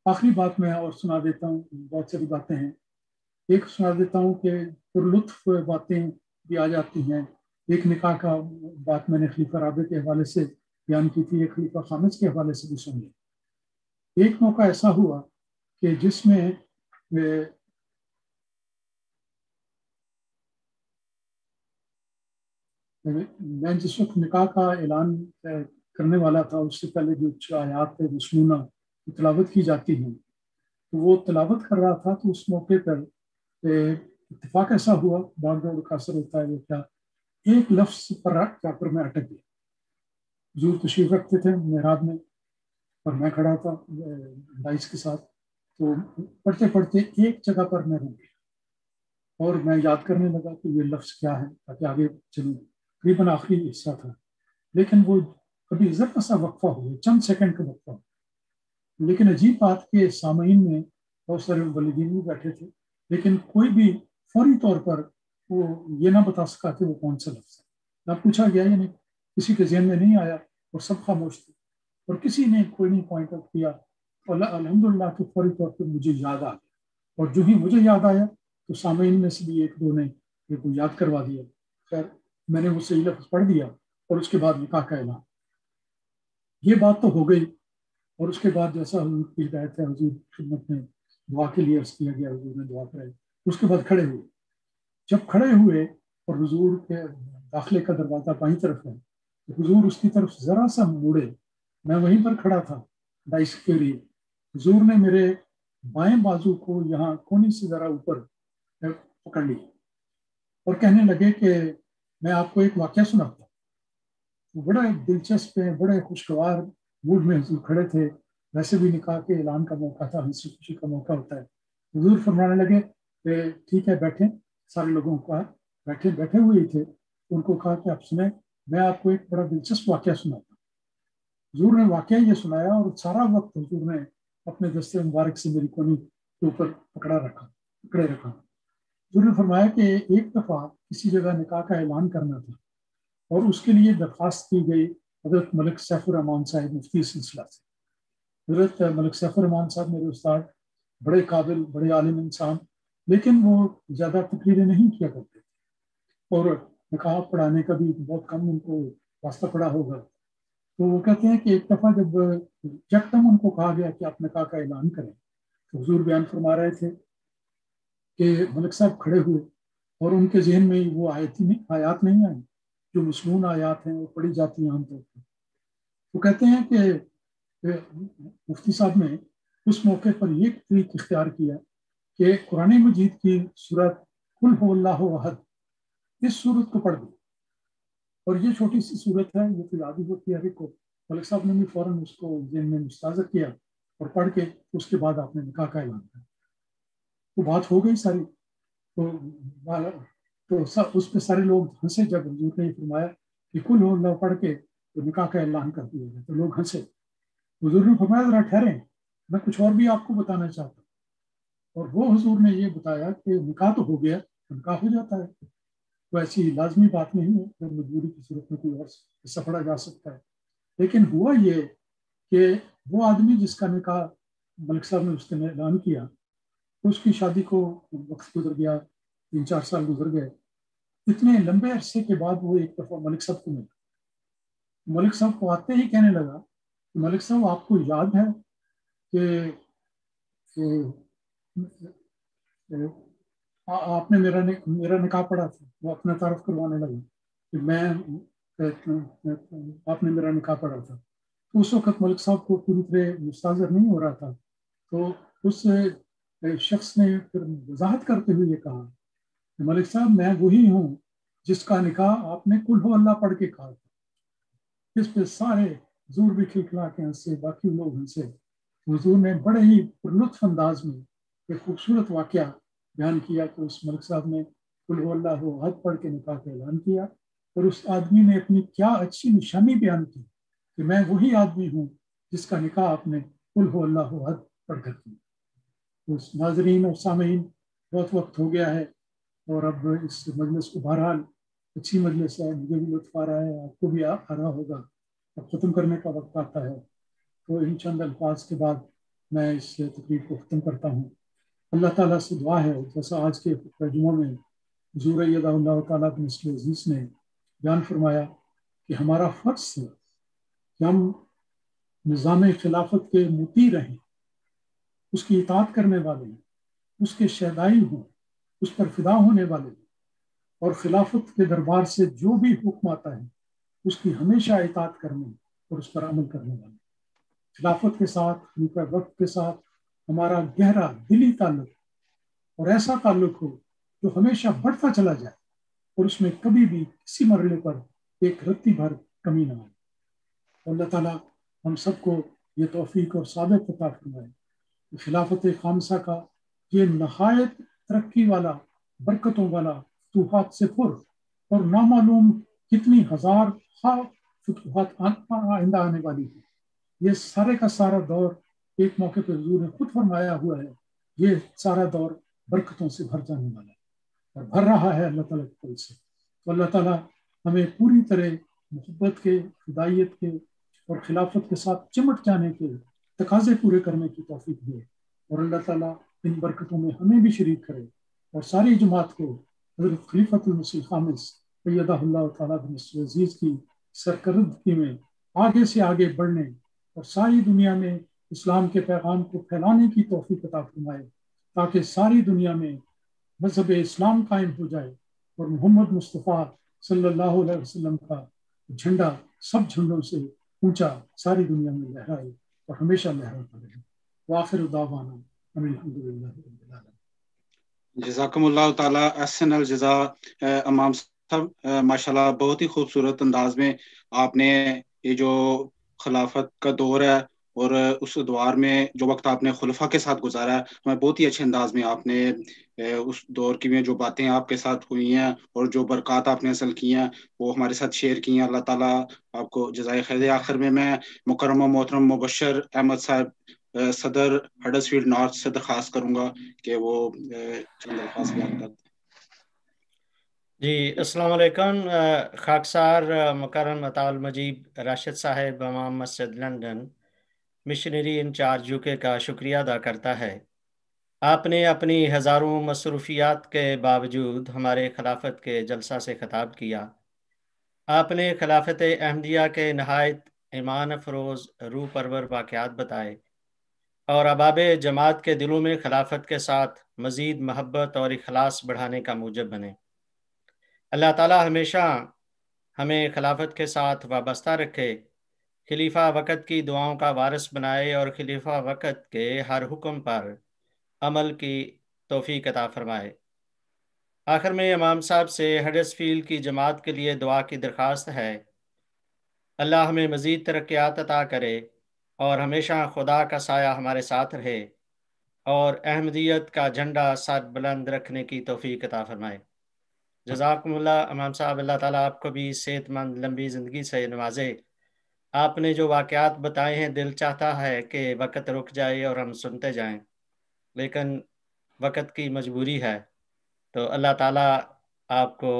آخری بات میں اور سنا دیتا ہوں، بہت ساری باتیں ہیں، ایک سنا دیتا ہوں کہ پرلطف باتیں بھی آ جاتی ہیں. ایک نکاح کا بات میں نے خلیفہ رابع کے حوالے سے بیان کی تھی، ایک خلیفہ خامس کے حوالے سے بھی سنی. ایک موقع ایسا ہوا کہ جس میں میں جس وقت نکاح کا اعلان کرنے والا تھا اس سے پہلے جو آیات مسنونہ تلاوت کی جاتی ہیں تو وہ تلاوت کر رہا تھا. تو اس موقع پر اتفاق ایسا ہوا، باغ دوڑ کا اثر ہوتا ہے وہ کیا، ایک لفظ پر میں اٹک گیا. حضور تشریف رکھتے تھے محراب میں اور میں کھڑا تھا ڈائس کے ساتھ. تو پڑھتے پڑھتے ایک جگہ پر میں رک گیا اور میں یاد کرنے لگا کہ یہ لفظ کیا ہے تاکہ آگے چلوں. تقریباً آخری حصہ تھا، لیکن وہ کبھی ذرا سا وقفہ ہوا، چند سیکنڈ کا وقفہ. لیکن عجیب بات کہ سامعین میں بہت سارے مبلغین بھی بیٹھے تھے، لیکن کوئی بھی فوری طور پر وہ یہ نہ بتا سکا کہ وہ کون سا لفظ ہے. نہ پوچھا گیا، یعنی کسی کے ذہن میں نہیں آیا اور سب خاموش تھے اور کسی نے کوئی نہیں پوائنٹ آؤٹ کیا. الحمدللہ کہ فوری طور پر مجھے یاد آ گیا، اور جو ہی مجھے یاد آیا تو سامعین میں سے بھی ایک دو نے یہ کو یاد کروا دیا. خیر میں نے وہ صحیح لفظ پڑھ دیا اور اس کے بعد نکاح کا اعلان. یہ بات تو ہو گئی، اور اس کے بعد جیسا حضور کی ہدایت ہے حضور خدمت میں دعا کے لیے عرض کیا گیا، حضور نے دعا کرائی. اس کے بعد کھڑے ہوئے. جب کھڑے ہوئے اور حضور کے داخلے کا دروازہ بائیں طرف ہے تو حضور اس کی طرف ذرا سا مڑے. میں وہیں پر کھڑا تھا ڈائس کے لیے. حضور نے میرے بائیں بازو کو یہاں کونی سے ذرا اوپر پکڑ لیا اور کہنے لگے کہ میں آپ کو ایک واقعہ سناتا ہوں. بڑا دلچسپ ہے، بڑے خوشگوار موڈ میں حضور کھڑے تھے. ویسے بھی نکاح کے اعلان کا موقع تھا، ہنسی خوشی کا موقع ہوتا ہے. حضور فرمانے لگے کہ ٹھیک ہے بیٹھیں. سارے لوگوں کو بیٹھے ہوئے تھے، ان کو کہا کہ آپ سنیں، میں آپ کو ایک بڑا دلچسپ واقعہ سناتا ہوں. حضور نے واقعہ یہ سنایا اور سارا وقت حضور نے اپنے دستے مبارک سے میری کونی کے اوپر پکڑے رکھا. حضور نے فرمایا کہ ایک دفعہ کسی جگہ نکاح کا اعلان کرنا تھا اور اس کے لیے درخواست کی گئی حضرت ملک سیف الرحمان صاحب مفتی سلسلہ سے. حضرت ملک سیف الرحمان صاحب میرے استاد، بڑے قابل، بڑے عالم انسان، لیکن وہ زیادہ تقریریں نہیں کیا کرتے تھے اور نکاح پڑھانے کا بھی بہت کم ان کو واسطہ پڑا ہوگا. تو وہ کہتے ہیں کہ ایک دفعہ جب یکدم ان کو کہا گیا کہ آپ نکاح کا اعلان کریں، تو حضور بیان فرما رہے تھے کہ ملک صاحب کھڑے ہوئے اور ان کے ذہن میں وہ آیات نہیں آئیں جو مسنون آیات ہیں، وہ پڑھی جاتی ہیں عام طور پر. وہ کہتے ہیں کہ مفتی صاحب نے اس موقع پر یہ طریق اختیار کیا کہ قرآن مجید کی سورت قل هو اللہ احد، اس سورت کو پڑھ دیں. اور یہ چھوٹی سی صورت ہے، یہ تلاوت ہوتی ہے ہر ایک کو. ملک صاحب نے بھی فوراً اس کو ذہن میں مستحضر کیا اور پڑھ کے اس کے بعد آپ نے نکاح کا اعلان کیا. تو بات ہو گئی ساری. تو اس پہ سارے لوگ ہنسے جب حضور نے یہ فرمایا کہ قل هو اللہ پڑھ کے تو نکاح کا اعلان کر دیا گیا، تو لوگ ہنسے. حضور نے فرمایا ذرا ٹھہریں، میں کچھ اور بھی آپ کو بتانا چاہتا ہوں. اور وہ حضور نے یہ بتایا کہ نکاح تو ہو گیا، نکاح ہو جاتا ہے، تو ایسی لازمی بات نہیں ہے کہ مجبوری کی صورت میں کوئی اور حصہ پڑا جا سکتا ہے. لیکن ہوا یہ کہ وہ آدمی جس کا نکاح ملک صاحب نے اس نے اعلان کیا، اس کی شادی کو وقت گزر گیا، 3-4 سال گزر گئے. اتنے لمبے عرصے کے بعد وہ ایک دفعہ ملک صاحب کو ملا. ملک صاحب کو آتے ہی کہنے لگا کہ ملک صاحب آپ کو یاد ہے کہ آپ نے میرا نکاح پڑھا تھا. وہ اپنا تعارف کروانے لگا کہ آپ نے میرا نکاح پڑھا تھا. تو اس وقت ملک صاحب کو پوری طرح مستحضر نہیں ہو رہا تھا. تو اس شخص نے پھر وضاحت کرتے ہوئے یہ کہا کہ ملک صاحب میں وہی ہوں جس کا نکاح آپ نے قل هو اللہ پڑھ کے کہا تھا. اس پہ سارے حضور بھی کھلکھلا کے ہنسے، باقی لوگ ہنسے. حضور نے بڑے ہی پرلطف انداز میں ایک خوبصورت واقعہ بیان کیا کہ اس ملک صاحب نے قل هو اللہ احد پڑھ کے نکاح کا اعلان کیا، اور اس آدمی نے اپنی کیا اچھی نشانی بیان کی کہ میں وہی آدمی ہوں جس کا نکاح آپ نے قل هو اللہ احد پڑھ کر کیا. اس ناظرین اور سامعین، بہت وقت ہو گیا ہے اور اب اس مجلس کو بہرحال اچھی مجلس ہے، مجھے بھی لطف آ رہا ہے، آپ کو بھی آ رہا ہوگا. اب ختم کرنے کا وقت آتا ہے، تو ان چند الفاظ کے بعد میں اس تقریب کو ختم کرتا ہوں. اللہ تعالیٰ سے دعا ہے جیسا آج کے جمعہ میں حضور ایدہ اللہ تعالیٰ بن نصر عزیز نے بیان فرمایا کہ ہمارا فرض ہے کہ ہم نظام خلافت کے مطیع رہیں، اس کی اطاعت کرنے والے ہیں، اس کے شہدائی ہوں، اس پر فدا ہونے والے ہیں، اور خلافت کے دربار سے جو بھی حکم آتا ہے اس کی ہمیشہ اطاعت کرنے اور اس پر عمل کرنے والے. خلافت کے ساتھ، خلیفہ وقت کے ساتھ ہمارا گہرا دلی تعلق اور ایسا تعلق ہو جو ہمیشہ بڑھتا چلا جائے اور اس میں کبھی بھی کسی مرحلے پر ایک رتی بھر کمی نہ آئے. اللہ تعالیٰ ہم سب کو یہ توفیق اور سعادت عطا فرمائے. خلافت خامسہ کا یہ نہایت ترقی والا، برکتوں والا، فتوحات سے پر اور نامعلوم کتنی ہزار فتوحات آئندہ آنے والی ہے، یہ سارے کا سارا دور ایک موقع پہ حضور نے خود فرمایا ہوا ہے، یہ سارا دور برکتوں سے بھر جانے والا ہے اور بھر رہا ہے اللہ تعالیٰ کی طرف سے. تو اللہ تعالیٰ ہمیں پوری طرح محبت کے، ہدایت کے اور خلافت کے ساتھ چمٹ جانے کے تقاضے پورے کرنے کی توفیق دے، اور اللہ تعالیٰ ان برکتوں میں ہمیں بھی شریک کرے اور ساری جماعت کو حضرت خلیفۃ المسیح خامس ایدہ اللہ تعالیٰ بن نصر عزیز کی سرکردگی میں آگے سے آگے بڑھنے اور ساری دنیا میں اسلام کے پیغام کو پھیلانے کی توفیق عطا فرمائے، تاکہ ساری دنیا میں مذہب اسلام قائم ہو جائے اور محمد مصطفیٰ صلی اللہ علیہ وسلم کا جھنڈا سب جھنڈوں سے اونچا ساری دنیا میں لہرائے اور ہمیشہ لہراتا رہے. وآخر دعوانا الحمد للہ رب العالمین. جزاکم اللہ تعالیٰ احسن الجزا امام صاحب. ماشاءاللہ بہت ہی خوبصورت انداز میں آپ نے یہ جو خلافت کا دور ہے اور اس ادوار میں جو وقت آپ نے خلفاء کے ساتھ گزارا ہے، ہمیں بہت ہی اچھے انداز میں آپ نے اس دور کی میں جو باتیں آپ کے ساتھ ہوئی ہیں اور جو برکات آپ نے حاصل کی ہیں وہ ہمارے ساتھ شیئر کی ہیں. اللہ تعالیٰ آپ کو جزائے خیر. آخر میں مکرم و محترم مبشر احمد صاحب صدر ہڈرسفیلڈ نارتھ سے درخواست کروں گا کہ وہ چند الفاظ بیان کرتے ہیں. جی السلام علیکم. خاکسار مکرم عطا المجیب راشد صاحب امام مسجد لندن مشنری انچارج یو کے کا شکریہ ادا کرتا ہے. آپ نے اپنی ہزاروں مصروفیات کے باوجود ہمارے خلافت کے جلسہ سے خطاب کیا. آپ نے خلافت احمدیہ کے نہایت ایمان افروز روح پرور واقعات بتائے اور احباب جماعت کے دلوں میں خلافت کے ساتھ مزید محبت اور اخلاص بڑھانے کا موجب بنے. اللہ تعالی ہمیشہ ہمیں خلافت کے ساتھ وابستہ رکھے، خلیفہ وقت کی دعاؤں کا وارث بنائے اور خلیفہ وقت کے ہر حکم پر عمل کی توفیق عطا فرمائے. آخر میں امام صاحب سے ہڈرسفیلڈ کی جماعت کے لیے دعا کی درخواست ہے. اللہ ہمیں مزید ترقیات عطا کرے اور ہمیشہ خدا کا سایہ ہمارے ساتھ رہے اور احمدیت کا جھنڈا سر بلند رکھنے کی توفیق عطا فرمائے. جزاکم اللہ امام صاحب. اللہ تعالیٰ آپ کو بھی صحت مند لمبی زندگی سے نوازے. آپ نے جو واقعات بتائے ہیں دل چاہتا ہے کہ وقت رک جائے اور ہم سنتے جائیں، لیکن وقت کی مجبوری ہے. تو اللہ تعالیٰ آپ کو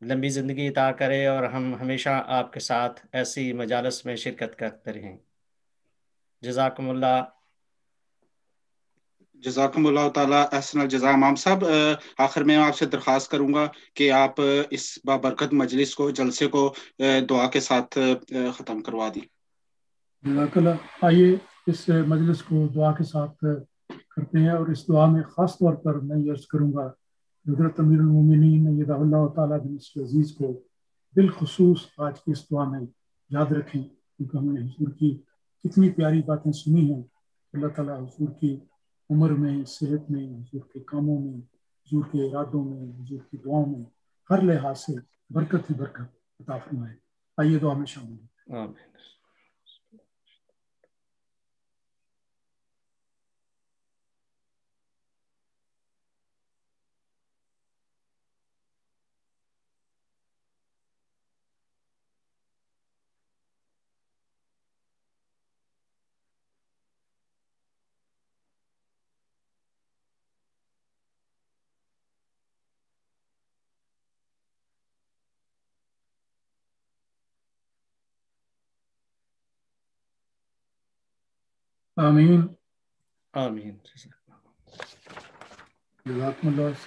لمبی زندگی عطا کرے اور ہم ہمیشہ آپ کے ساتھ ایسی مجالس میں شرکت کرتے رہیں. جزاکم اللہ. جزاکم اللہ تعالیٰ احسن الجزا. امام صاحب آخر میں آپ سے درخواست کروں گا کہ آپ اس بابرکت مجلس کو جلسے کو دعا کے ساتھ ختم کروا دیں. جزاک اللہ. آئیے اس مجلس کو دعا کے ساتھ کرتے ہیں، اور اس دعا میں خاص طور پر میں یہ عرض کروں گا حضرت امیر المومنین ایدہ اللہ تعالیٰ بن نصر عزیز کو بالخصوص آج کی اس دعا میں یاد رکھیں، کیونکہ ہم نے حضور کی کتنی پیاری باتیں سنی ہیں. اللہ تعالیٰ حضور کی عمر میں، صحت میں، حضور کے کاموں میں، حضور کے ارادوں میں، حضور کی دعاؤں میں ہر لحاظ سے برکت ہی برکت عطا فرمائے. آئیے دعا میں شامل ہوں. آمین. آمین. آمین. جزاکم اللہ.